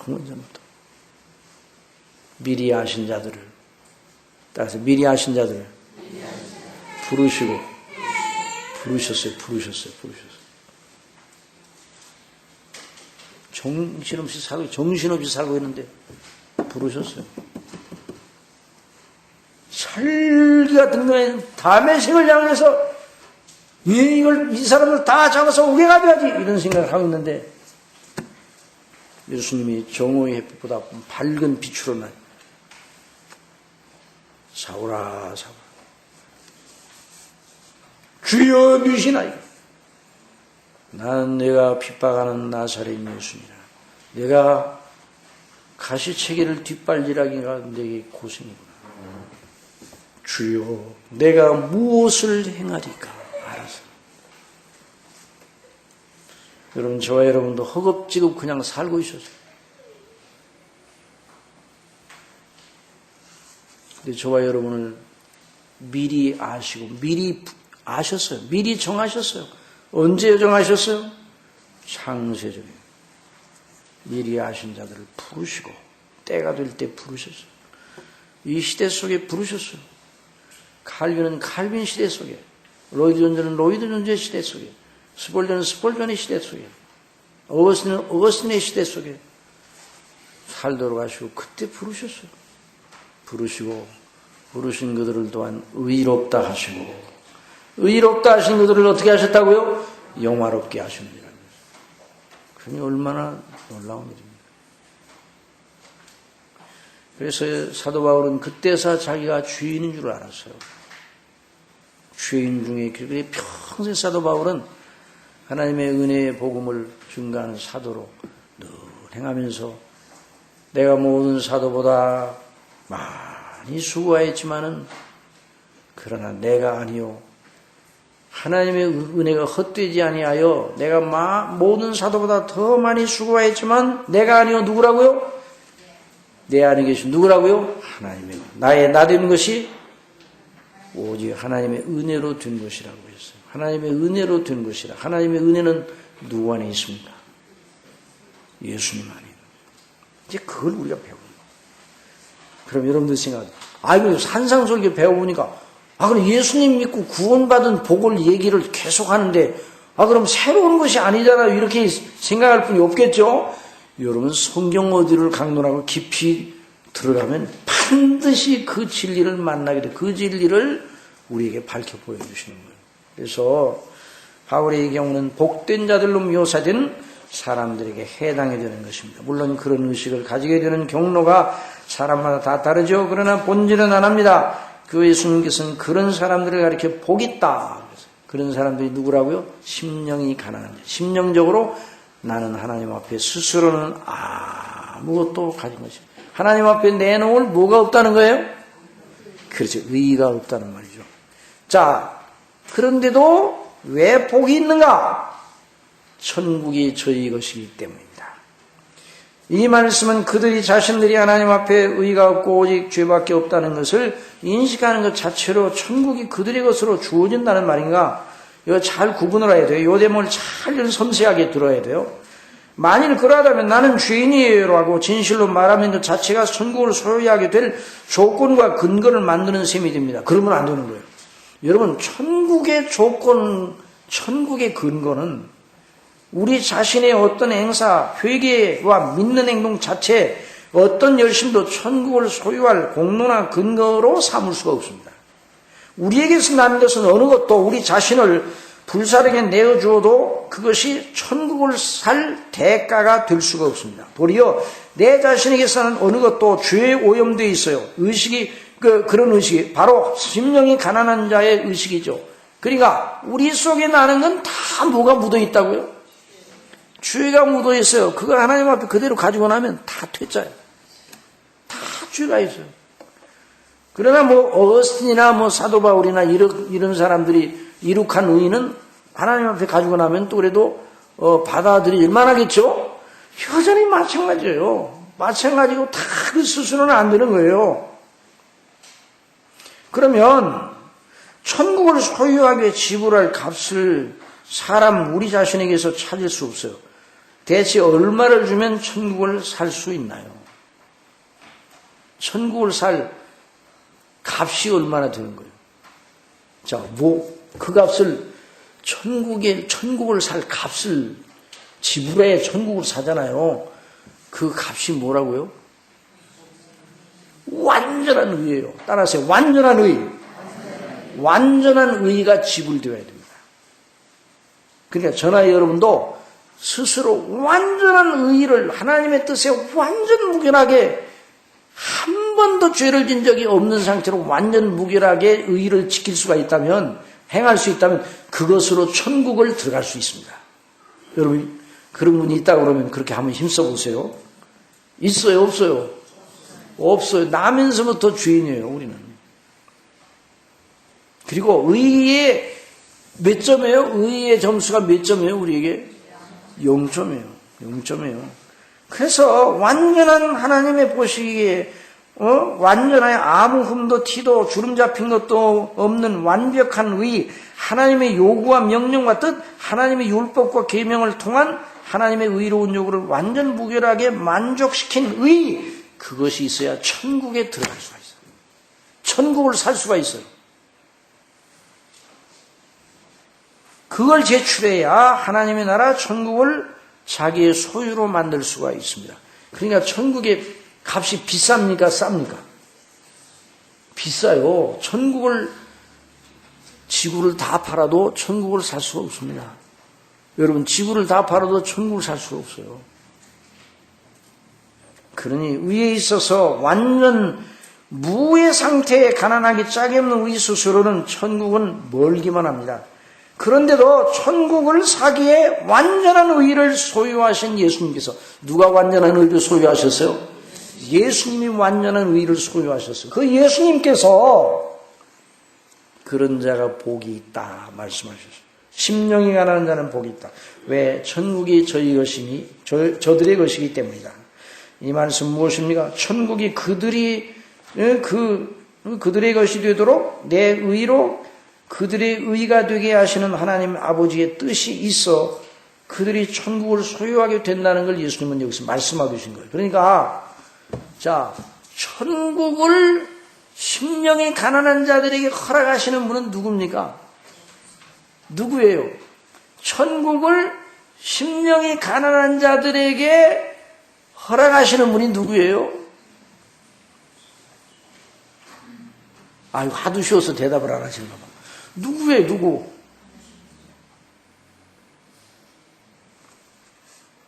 S1: 언제부터? 미리 아신 자들을, 따라서 미리 아신 자들을 부르셨어요. 정신없이 살고 있는데 부르셨어요. 살기가 등등한 다메섹을 향해서 이 사람을 다 잡아서 옥에 가둬야지, 이런 생각을 하고 있는데 예수님이 정오의 햇빛보다 밝은 빛으로 난 사울아 주여 누이시나이까. 나는 내가 핍박하는 나사렛 예수니라. 내가 가시체기를 뒷발질하기가 내게 고생이구나. 주여, 내가 무엇을 행하리까 알아서. 여러분, 저와 여러분도 허겁지겁 그냥 살고 있었어요. 근데 저와 여러분을 미리 아시고 미리 아셨어요. 미리 정하셨어요. 언제 정하셨어요? 창세전에 미리 아신 자들을 부르시고 때가 될 때 부르셨어요. 이 시대 속에 부르셨어요. 칼빈은 칼빈 시대 속에, 로이드 존즈는 로이드 존즈의 시대 속에, 스폴전은 스폴전의 시대 속에, 어거스틴은 어거스틴의 시대 속에 살도록 하시고 그때 부르셨어요. 부르시고 부르신 그들을 또한 의롭다 하시고, 의롭다 하신 그들을 어떻게 하셨다고요? 영화롭게 하십니다. 그러니 얼마나 놀라운 일입니다. 그래서 사도 바울은 그때서 자기가 죄인인 줄 알았어요. 죄인 중에, 그래 평생 사도 바울은 하나님의 은혜의 복음을 증가하는 사도로 늘 행하면서 내가 모든 사도보다 많이 수고하였지만은 그러나 내가 아니요 하나님의 은혜가 헛되지 아니하여 내가 모든 사도보다 더 많이 수고하였지만 내가 아니요 누구라고요? 내 안에 계신 누구라고요? 하나님의 나 되는 것이 오직 하나님의 은혜로 된 것이라고 했어요. 하나님의 은혜로 된 것이라. 하나님의 은혜는 누구 안에 있습니까? 예수님 안에. 이제 그걸 우리가 배우는 거예요. 그럼 여러분들 생각하세요. 아이고 산상설교 배워보니까 그럼 예수님 믿고 구원받은 복을 얘기를 계속 하는데 그럼 새로운 것이 아니잖아요. 이렇게 생각할 분이 없겠죠. 여러분 성경 어디를 강론하고 깊이 들어가면 반드시 그 진리를 만나게 돼. 그 진리를 우리에게 밝혀 보여주시는 거예요. 그래서 바울의 경우는 복된 자들로 묘사된 사람들에게 해당이 되는 것입니다. 물론 그런 의식을 가지게 되는 경로가 사람마다 다 다르죠. 그러나 본질은 하나입니다. 그 예수님께서는 그런 사람들을 가리켜 복 있다. 그런 사람들이 누구라고요? 심령이 가난한 자. 심령적으로 나는 하나님 앞에 스스로는 아무것도 가진 것이 하나님 앞에 내놓을 뭐가 없다는 거예요? 그렇죠. 의의가 없다는 말이죠. 자, 그런데도 왜 복이 있는가? 천국이 저희 것이기 때문입니다. 이 말씀은 그들이 자신들이 하나님 앞에 의의가 없고 오직 죄밖에 없다는 것을 인식하는 것 자체로 천국이 그들의 것으로 주어진다는 말인가? 이거 잘 구분을 해야 돼요. 이 대목을 잘 섬세하게 들어야 돼요. 만일 그러하다면 나는 죄인이에요 라고 진실로 말하면 그 자체가 천국을 소유하게 될 조건과 근거를 만드는 셈이 됩니다. 그러면 안 되는 거예요. 여러분, 천국의 조건, 천국의 근거는 우리 자신의 어떤 행사, 회개와 믿는 행동 자체, 어떤 열심도 천국을 소유할 공로나 근거로 삼을 수가 없습니다. 우리에게서 나는 것은 어느 것도 우리 자신을 불사르게 내어주어도 그것이 천국을 살 대가가 될 수가 없습니다. 도리어 내 자신에게서는 어느 것도 죄에 오염되어 있어요. 의식이, 그런 의식이 바로 심령이 가난한 자의 의식이죠. 그러니까 우리 속에 나는 건 다 뭐가 묻어 있다고요? 죄가 묻어 있어요. 그걸 하나님 앞에 그대로 가지고 나면 다 퇴짜예요. 다 죄가 있어요. 그러나 어거스틴이나 사도 바울이나 이런 사람들이 이룩한 의의는 하나님 앞에 가지고 나면 또 그래도 받아들일만 하겠죠? 여전히 마찬가지예요. 마찬가지고 다 그 수준은 안 되는 거예요. 그러면 천국을 소유하기 위해 지불할 값을 우리 자신에게서 찾을 수 없어요. 대체 얼마를 주면 천국을 살 수 있나요? 천국을 살 값이 얼마나 되는 거예요? 자, 그 값을 천국을 살 값을 지불해 천국을 사잖아요. 그 값이 뭐라고요? 완전한 의예요. 따라하세요. 완전한 의. 완전한 의가 지불되어야 됩니다. 그러니까 저나 여러분도 스스로 완전한 의를 하나님의 뜻에 완전 무결하게 한 번도 죄를 진 적이 없는 상태로 완전 무결하게 의를 지킬 수가 있다면, 행할 수 있다면 그것으로 천국을 들어갈 수 있습니다. 여러분, 그런 분이 있다 그러면 그렇게 한번 힘써 보세요. 있어요, 없어요? 없어요. 나면서부터 주인이에요, 우리는. 그리고 의의 몇 점이에요? 의의 점수가 몇 점이에요, 우리에게? 0점이에요. 0점이에요. 그래서 완전한 하나님의 보시기에 완전하게 아무 흠도 티도 주름 잡힌 것도 없는 완벽한 의, 하나님의 요구와 명령과 뜻, 하나님의 율법과 계명을 통한 하나님의 의로운 요구를 완전 무결하게 만족시킨 의, 그것이 있어야 천국에 들어갈 수가 있어요. 천국을 살 수가 있어요. 그걸 제출해야 하나님의 나라 천국을 자기의 소유로 만들 수가 있습니다. 그러니까 천국의 값이 비쌉니까? 쌉니까? 비싸요. 지구를 다 팔아도 천국을 살 수가 없습니다. 여러분, 지구를 다 팔아도 천국을 살 수가 없어요. 그러니 위에 있어서 완전 무의 상태에 가난하기 짝이 없는 의 스스로는 천국은 멀기만 합니다. 그런데도 천국을 사기에 완전한 의를 소유하신 예수님께서, 누가 완전한 의를 소유하셨어요? 예수님이 완전한 의를 소유하셨어요. 그 예수님께서 그런 자가 복이 있다 말씀하셨어요. 심령이 가난한 자는 복이 있다. 왜? 천국이 저들의 것이기 때문이다. 이 말씀 무엇입니까? 천국이 그들의 것이 되도록 내 의로 그들의 의가 되게 하시는 하나님 아버지의 뜻이 있어 그들이 천국을 소유하게 된다는 걸 예수님은 여기서 말씀하고 계신 거예요. 그러니까 자, 천국을 심령이 가난한 자들에게 허락하시는 분은 누굽니까? 누구예요? 천국을 심령이 가난한 자들에게 허락하시는 분이 누구예요? 아이고, 하도 쉬워서 대답을 안 하시는가 봐. 누구예요, 누구?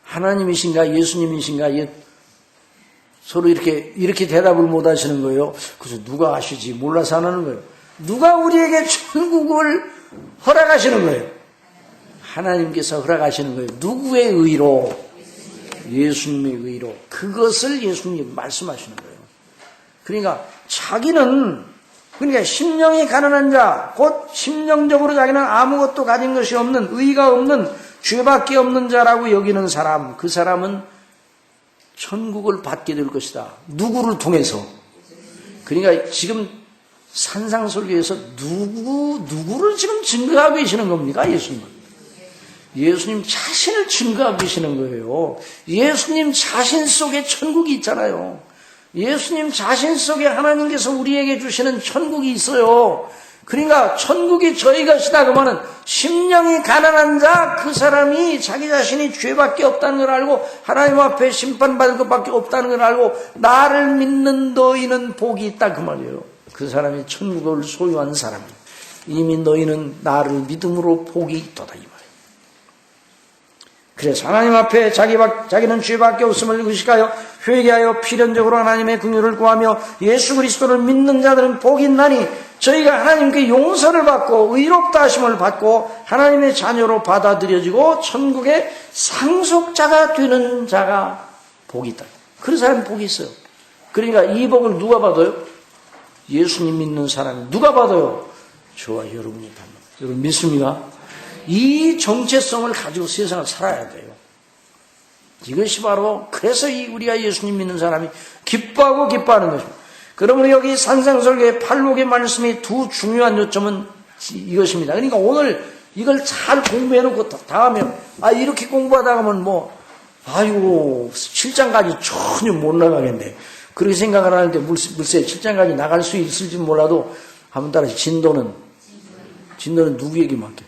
S1: 하나님이신가, 예수님이신가, 서로 이렇게 대답을 못 하시는 거예요. 그래서 누가 아시지? 몰라서 안 하는 거예요. 누가 우리에게 천국을 허락하시는 거예요? 하나님께서 허락하시는 거예요. 누구의 의로? 예수님의 의로. 그것을 예수님이 말씀하시는 거예요. 그러니까 심령이 가난한 자, 곧 심령적으로 자기는 아무것도 가진 것이 없는, 의가 없는, 죄밖에 없는 자라고 여기는 사람, 그 사람은 천국을 받게 될 것이다. 누구를 통해서? 그러니까 지금 산상설교에서 누구를 지금 증거하고 계시는 겁니까? 예수님은. 예수님 자신을 증거하고 계시는 거예요. 예수님 자신 속에 천국이 있잖아요. 예수님 자신 속에 하나님께서 우리에게 주시는 천국이 있어요. 그러니까 천국이 저희 것이다 그러면은 심령이 가난한 자, 그 사람이 자기 자신이 죄밖에 없다는 걸 알고 하나님 앞에 심판받을 것밖에 없다는 걸 알고 나를 믿는 너희는 복이 있다 그 말이에요. 그 사람이 천국을 소유한 사람이에요. 이미 너희는 나를 믿음으로 복이 있도다 이 말이에요. 그래서 하나님 앞에 자기는 죄밖에 없음을 의식하여 회개하여 필연적으로 하나님의 긍휼을 구하며 예수 그리스도를 믿는 자들은 복이 있나니 저희가 하나님께 용서를 받고 의롭다 하심을 받고 하나님의 자녀로 받아들여지고 천국의 상속자가 되는 자가 복이 있다. 그런 사람이 복이 있어요. 그러니까 이 복을 누가 받아요? 예수님 믿는 사람이. 누가 받아요? 저와 여러분이 받는. 여러분 믿습니까? 이 정체성을 가지고 세상을 살아야 돼요. 이것이 바로 그래서 우리가 예수님 믿는 사람이 기뻐하는 것입니다. 그러므로 여기 산상설교의 팔복의 말씀의 두 중요한 요점은 이것입니다. 그러니까 오늘 이걸 잘 공부해놓고 다음에 이렇게 공부하다 가면 아이고 7장까지 전혀 못 나가겠네. 그렇게 생각을 하는데 물세 7장까지 나갈 수 있을지 몰라도 한번 따라서 진도는 누구에게 맡겨?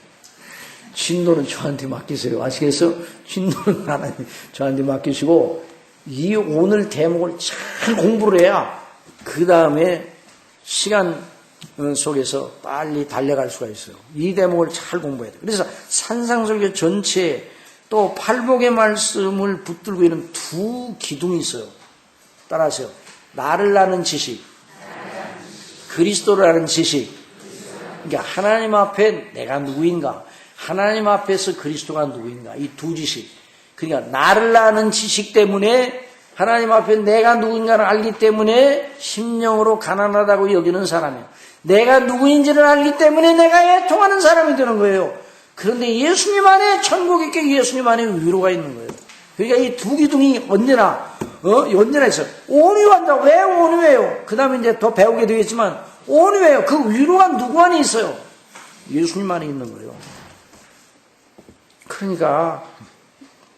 S1: 진도는 저한테 맡기세요. 아시겠어요? 진도는 하나님 저한테 맡기시고 이 오늘 대목을 잘 공부를 해야 그 다음에 시간 속에서 빨리 달려갈 수가 있어요. 이 대목을 잘 공부해야 돼요. 그래서 산상설교 전체에 또 팔복의 말씀을 붙들고 있는 두 기둥이 있어요. 따라하세요. 나를 아는 지식, 그리스도를 아는 지식. 그러니까 하나님 앞에 내가 누구인가, 하나님 앞에서 그리스도가 누구인가, 이 두 지식. 그러니까 나를 아는 지식 때문에, 하나님 앞에 내가 누구인가를 알기 때문에 심령으로 가난하다고 여기는 사람이에요. 내가 누구인지를 알기 때문에 내가 애통하는 사람이 되는 거예요. 그런데 예수님 안에, 천국 있게 예수님 안에 위로가 있는 거예요. 그러니까 이 두 기둥이 언제나 있어요. 온유한다. 왜 온유해요? 그 다음에 이제 더 배우게 되겠지만, 온유해요. 그 위로가 누구 안에 있어요? 예수님 안에 있는 거예요. 그러니까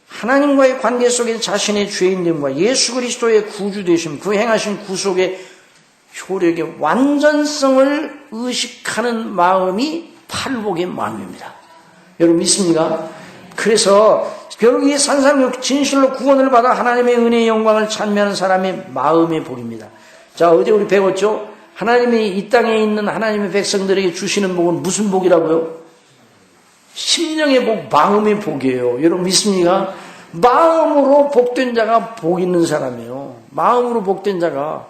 S1: 하나님과의 관계 속에 자신의 죄인됨과 예수 그리스도의 구주되심, 그 행하신 구속의 효력의 완전성을 의식하는 마음이 팔복의 마음입니다. 여러분 믿습니까? 그래서 결국 이 산상육 진실로 구원을 받아 하나님의 은혜의 영광을 찬미하는 사람의 마음의 복입니다. 자, 어제 우리 배웠죠? 하나님이 이 땅에 있는 하나님의 백성들에게 주시는 복은 무슨 복이라고요? 심령의 복, 마음의 복이에요. 여러분 믿습니까? 마음으로 복된 자가 복 있는 사람이에요. 마음으로 복된 자가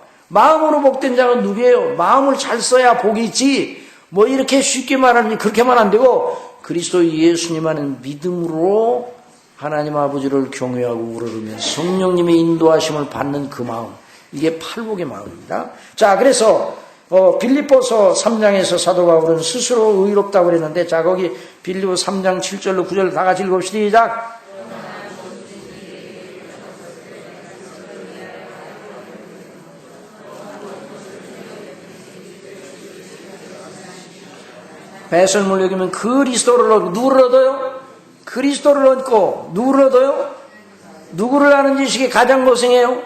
S1: 누구예요? 마음을 잘 써야 복이 있지. 뭐 이렇게 쉽게 말하는, 그렇게 말 안 되고, 그리스도 예수님 안은 믿음으로 하나님 아버지를 경외하고 우러르며 성령님의 인도하심을 받는 그 마음, 이게 팔복의 마음입니다. 자, 그래서 빌립보서 3장에서 사도 바울은 스스로 의롭다고 그랬는데, 자, 거기 빌립보 3장 7절로 9절 다 같이 읽읍시다. 시작. 배설물 여기면 그리스도를 얻고, 누구를 얻어요? 그리스도를 얻고, 누구를 얻어요? 누구를 아는 지식이 가장 고생해요?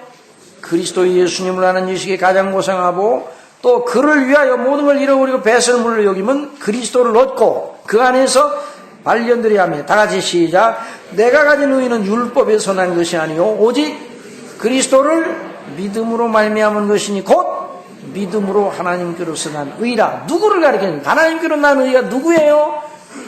S1: 그리스도 예수님을 아는 지식이 가장 고생하고, 또 그를 위하여 모든 걸 잃어버리고 배설물을 여기면 그리스도를 얻고, 그 안에서 발견들이 합니다. 다 같이 시작. 내가 가진 의는 율법에서 난 것이 아니요 오직 그리스도를 믿음으로 말미암은 것이니 곧 믿음으로 하나님께로서 난 의라. 누구를 가리키는? 하나님께로 난 의가 누구예요?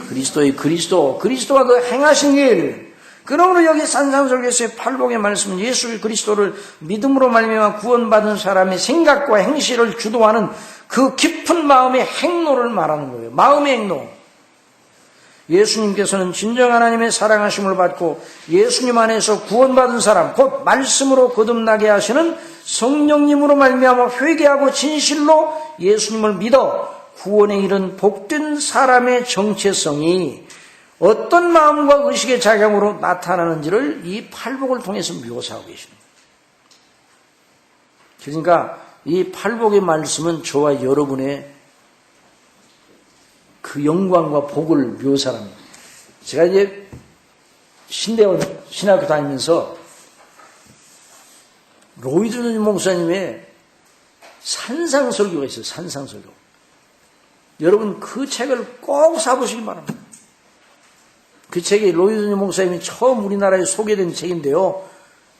S1: 그리스도가 그 행하신 일. 그러므로 여기 산상설교에서의 팔복의 말씀은 예수 그리스도를 믿음으로 말미암아 구원받은 사람의 생각과 행실을 주도하는 그 깊은 마음의 행로를 말하는 거예요. 마음의 행로. 예수님께서는 진정 하나님의 사랑하심을 받고 예수님 안에서 구원받은 사람, 곧 말씀으로 거듭나게 하시는 성령님으로 말미암아 회개하고 진실로 예수님을 믿어 구원에 이른 복된 사람의 정체성이 어떤 마음과 의식의 작용으로 나타나는지를 이 팔복을 통해서 묘사하고 계십니다. 그러니까 이 팔복의 말씀은 저와 여러분의 그 영광과 복을 묘사합니다. 제가 이제 신대원 신학교 다니면서 로이드 목사님의 산상설교가 있어요. 산상설교. 여러분 그 책을 꼭 사보시기 바랍니다. 그 책이 로이드 목사님이 처음 우리나라에 소개된 책인데요.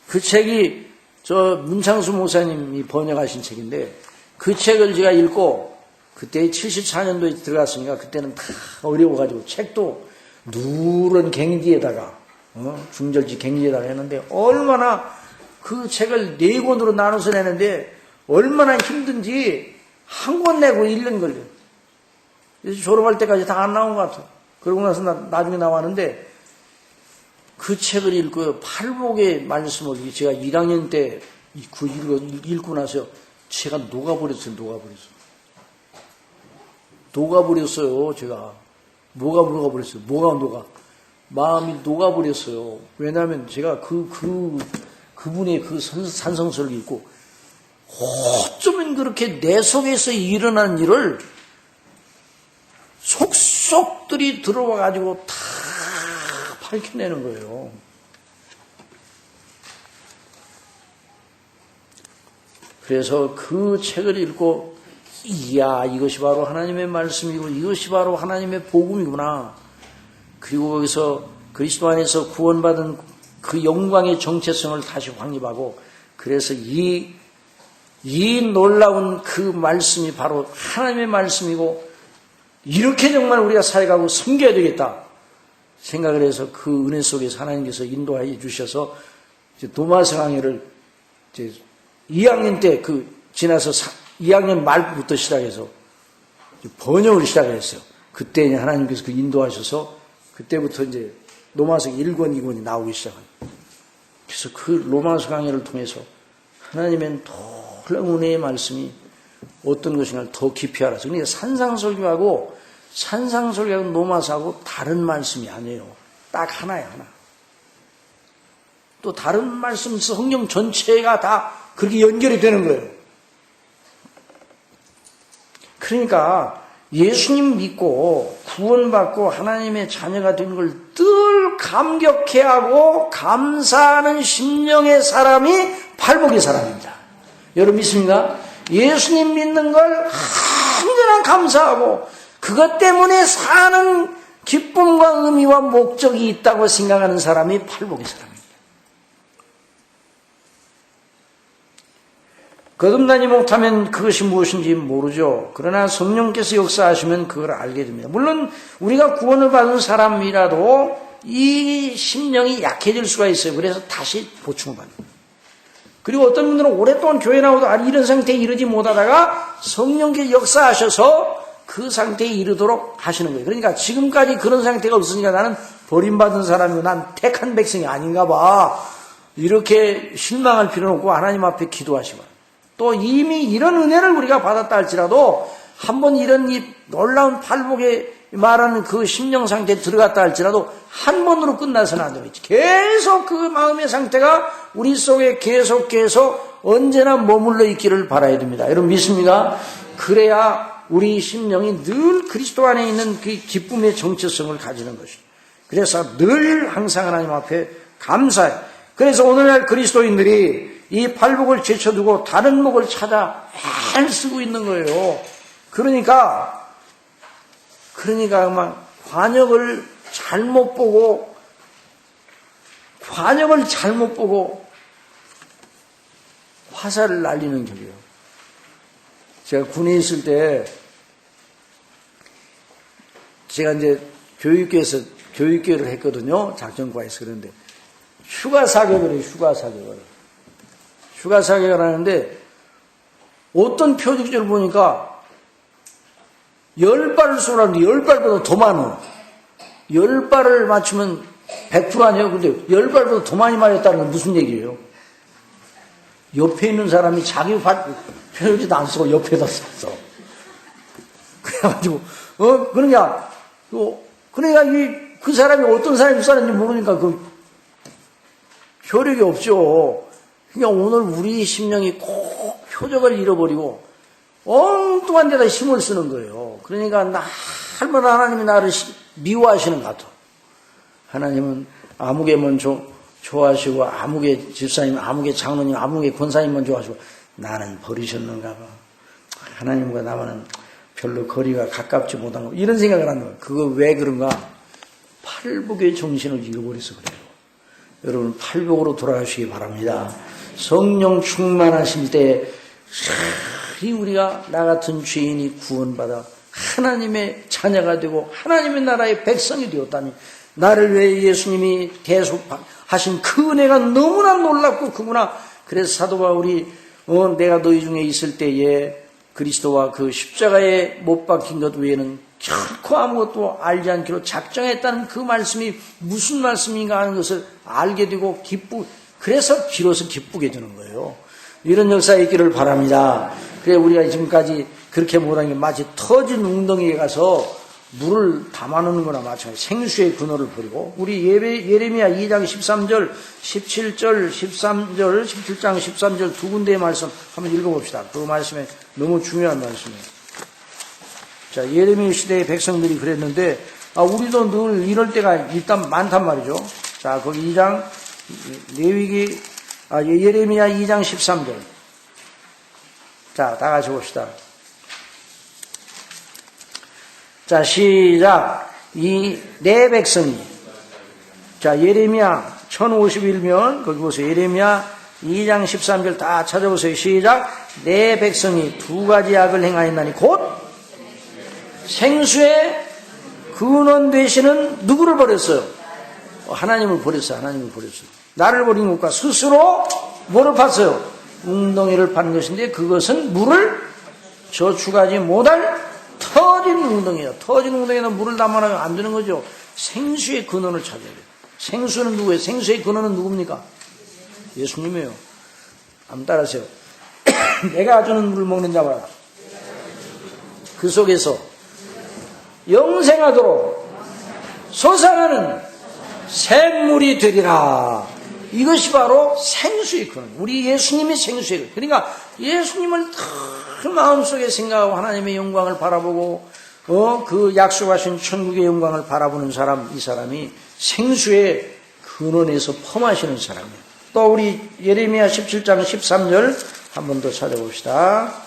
S1: 그 책이 저 문창수 목사님이 번역하신 책인데, 그 책을 제가 읽고 그때 74년도에 들어갔으니까 그때는 다 어려워가지고 책도 누런 갱지에다가 중절지 갱지에다가 했는데, 얼마나 그 책을 4권으로 나눠서 내는데 얼마나 힘든지 한 권 내고 1년 걸려요. 그래서 졸업할 때까지 다 안 나온 것 같아요. 그러고 나서 나중에 나왔는데, 그 책을 읽고 팔복의 말씀을 제가 1학년 때 읽고 나서 제가 녹아버렸어요. 녹아버렸어요. 제가 뭐가 녹아버렸어요. 뭐가 녹아? 마음이 녹아버렸어요. 왜냐하면 제가 그분의 그 산성설을 읽고 어쩌면 그렇게 내 속에서 일어난 일을 속속들이 들어와가지고 다 밝혀내는 거예요. 그래서 그 책을 읽고, 이야, 이것이 바로 하나님의 말씀이고 이것이 바로 하나님의 복음이구나. 그리고 거기서 그리스도 안에서 구원받은 그 영광의 정체성을 다시 확립하고, 그래서 이 놀라운 그 말씀이 바로 하나님의 말씀이고, 이렇게 정말 우리가 살아가고 섬겨야 되겠다 생각을 해서 그 은혜 속에서 하나님께서 인도해 주셔서 도마스 강의를 이제 2학년 때 지나서 2학년 말부터 시작해서 번역을 시작했어요. 그때 하나님께서 그 인도하셔서 그때부터 이제 로마서 1권, 2권이 나오기 시작합니다. 그래서 그 로마서 강의를 통해서 하나님의 놀라운 은혜의 말씀이 어떤 것인가를 더 깊이 알아서. 그러니까 산상설교하고 로마서하고 다른 말씀이 아니에요. 딱 하나야, 하나. 또 다른 말씀, 성경 전체가 다 그렇게 연결이 되는 거예요. 그러니까 예수님 믿고 구원받고 하나님의 자녀가 된 걸 늘 감격해하고 감사하는 심령의 사람이 팔복의 사람입니다. 여러분 믿습니까? 예수님 믿는 걸 언제나 감사하고 그것 때문에 사는 기쁨과 의미와 목적이 있다고 생각하는 사람이 팔복의 사람입니다. 거듭나지 못하면 그것이 무엇인지 모르죠. 그러나 성령께서 역사하시면 그걸 알게 됩니다. 물론 우리가 구원을 받은 사람이라도 이 심령이 약해질 수가 있어요. 그래서 다시 보충을 받습니다. 그리고 어떤 분들은 오랫동안 교회 나오도 이런 상태에 이르지 못하다가 성령께서 역사하셔서 그 상태에 이르도록 하시는 거예요. 그러니까 지금까지 그런 상태가 없으니까 나는 버림받은 사람이고 난 택한 백성이 아닌가 봐. 이렇게 실망할 필요는 없고 하나님 앞에 기도하시고 또 이미 이런 은혜를 우리가 받았다 할지라도 한번 이런 이 놀라운 팔복에 말하는 그 심령 상태에 들어갔다 할지라도 한 번으로 끝나서는 안 되겠지. 계속 그 마음의 상태가 우리 속에 계속 언제나 머물러 있기를 바라야 됩니다. 여러분 믿습니까? 그래야 우리 심령이 늘 그리스도 안에 있는 그 기쁨의 정체성을 가지는 것이죠. 그래서 늘 항상 하나님 앞에 감사해. 그래서 오늘날 그리스도인들이 이 팔복을 제쳐두고 다른 목을 찾아 잘 쓰고 있는 거예요. 그러니까 막 관역을 잘못 보고 화살을 날리는 격이에요. 제가 군에 있을 때 제가 이제 교육교회를 했거든요. 작전과에서. 그런데 휴가 사격을 해요. 휴가 사격을 하는데 어떤 표적지를 보니까 10발을 쏘라는데 10발보다 더 많아. 10발을 맞추면 100% 아니에요. 근데 10발보다 더 많이 맞았다는 건 무슨 얘기예요? 옆에 있는 사람이 자기 표적지도 안 쓰고 옆에다 썼어. 그래가지고 그러니까 그 사람이 어떤 사람이 쐈는지 모르니까 그 효력이 없죠. 그러니까 오늘 우리 심령이 꼭 표적을 잃어버리고 엉뚱한 데다 힘을 쓰는 거예요. 그러니까 날마다 하나님이 나를 미워하시는 것 같아. 하나님은 아무개만 좋아하시고 아무개 집사님, 아무개 장로님, 아무개 권사님만 좋아하시고 나는 버리셨는가 봐. 하나님과 나와는 별로 거리가 가깝지 못한 거. 이런 생각을 하는 거예요. 그거 왜 그런가? 팔복의 정신을 잃어버려서 그래요. 여러분 팔복으로 돌아가시기 바랍니다. 성령 충만하실 때 우리가 나 같은 죄인이 구원받아 하나님의 자녀가 되고 하나님의 나라의 백성이 되었다니 나를 위해 예수님이 대속하신 그 은혜가 너무나 놀랍고 크구나. 그래서 사도 바울이 내가 너희 중에 있을 때에 그리스도와 그 십자가에 못 박힌 것 외에는 결코 아무것도 알지 않기로 작정했다는 그 말씀이 무슨 말씀인가 하는 것을 알게 되고 그래서 비로소 기쁘게 되는 거예요. 이런 역사가 있기를 바랍니다. 그래 우리가 지금까지 그렇게 못한 게 마치 터진 웅덩이에 가서 물을 담아놓는 거나 마찬가지. 생수의 근원을 버리고 우리 예레미야 2장 13절 17절 13절 17장 13절 두 군데의 말씀 한번 읽어봅시다. 그 말씀에 너무 중요한 말씀이에요. 자, 예레미야 시대의 백성들이 그랬는데 우리도 늘 이럴 때가 일단 많단 말이죠. 자, 거기 2장 예레미야 2장 13절. 자, 다 같이 봅시다. 자, 시작. 내 백성이. 자, 예레미야 1051면, 거기 보세요. 예레미야 2장 13절 다 찾아보세요. 시작. 내 백성이 두 가지 악을 행하였나니 곧 생수의 근원 되시는 누구를 버렸어요? 하나님을 버렸어요. 나를 버린 것과 스스로 뭐를 팠어요? 웅덩이를 판 것인데 그것은 물을 저축하지 못할 터진 웅덩이에요. 터진 웅덩이에는 물을 담아놓으면 안 되는 거죠. 생수의 근원을 찾아야 돼요. 생수는 누구예요? 생수의 근원은 누굽니까? 예수님이에요. 한번 따라하세요. 내가 주는 물을 먹는 자마다 그 속에서 영생하도록 솟아나는 샘물이 되리라. 이것이 바로 생수의 근원. 우리 예수님이 생수의 근원. 그러니까 예수님을 늘 마음속에 생각하고 하나님의 영광을 바라보고 그 약속하신 천국의 영광을 바라보는 사람, 이 사람이 생수의 근원에서 펌하시는 사람이에요. 또 우리 예레미야 17장 13절 한 번 더 찾아봅시다.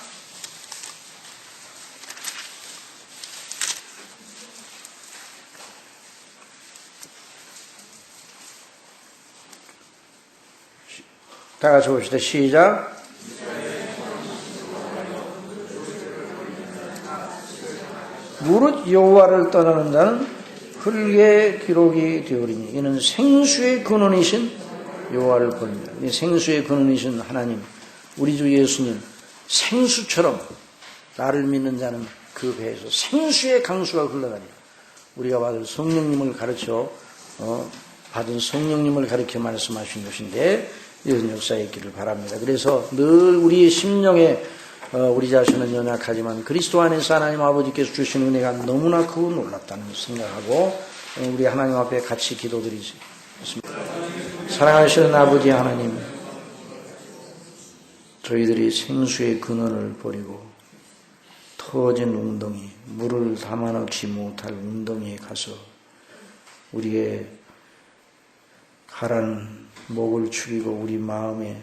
S1: 다 같이 봅시다. 시작. 무릇 여호와를 떠나는 자는 흙의 기록이 되오리니 이는 생수의 근원이신 여호와를 버립니다. 이 생수의 근원이신 하나님, 우리 주 예수님, 생수처럼 나를 믿는 자는 그 배에서 생수의 강수가 흘러가리라. 우리가 받을 성령님을 가르쳐 받은 성령님을 가르쳐 말씀하신 것인데 이런 역사에 있기를 바랍니다. 그래서 늘 우리의 심령에 우리 자신은 연약하지만 그리스도 안에서 하나님 아버지께서 주신 은혜가 너무나 크고 놀랍다는 생각하고 우리 하나님 앞에 같이 기도드리겠습니다. 사랑하시는 아버지 하나님, 저희들이 생수의 근원을 버리고 터진 웅덩이, 물을 담아 넣지 못할 웅덩이에 가서 우리의 가라는 목을 축이고 우리 마음에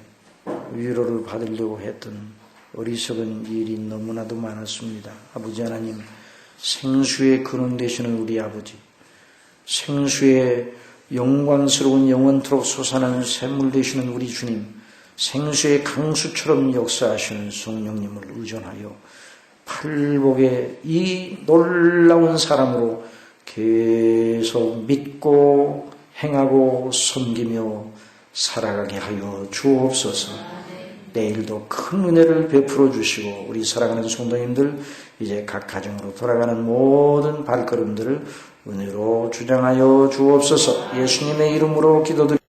S1: 위로를 받으려고 했던 어리석은 일이 너무나도 많았습니다. 아버지 하나님, 생수의 근원 되시는 우리 아버지, 생수의 영광스러운 영원토록 솟아나는 샘물 되시는 우리 주님, 생수의 강수처럼 역사하시는 성령님을 의존하여 팔복의 이 놀라운 사람으로 계속 믿고 행하고 섬기며 살아가게 하여 주옵소서. 내일도 큰 은혜를 베풀어 주시고 우리 살아가는 성도님들 이제 각 가정으로 돌아가는 모든 발걸음들을 은혜로 주장하여 주옵소서. 예수님의 이름으로 기도드립니다.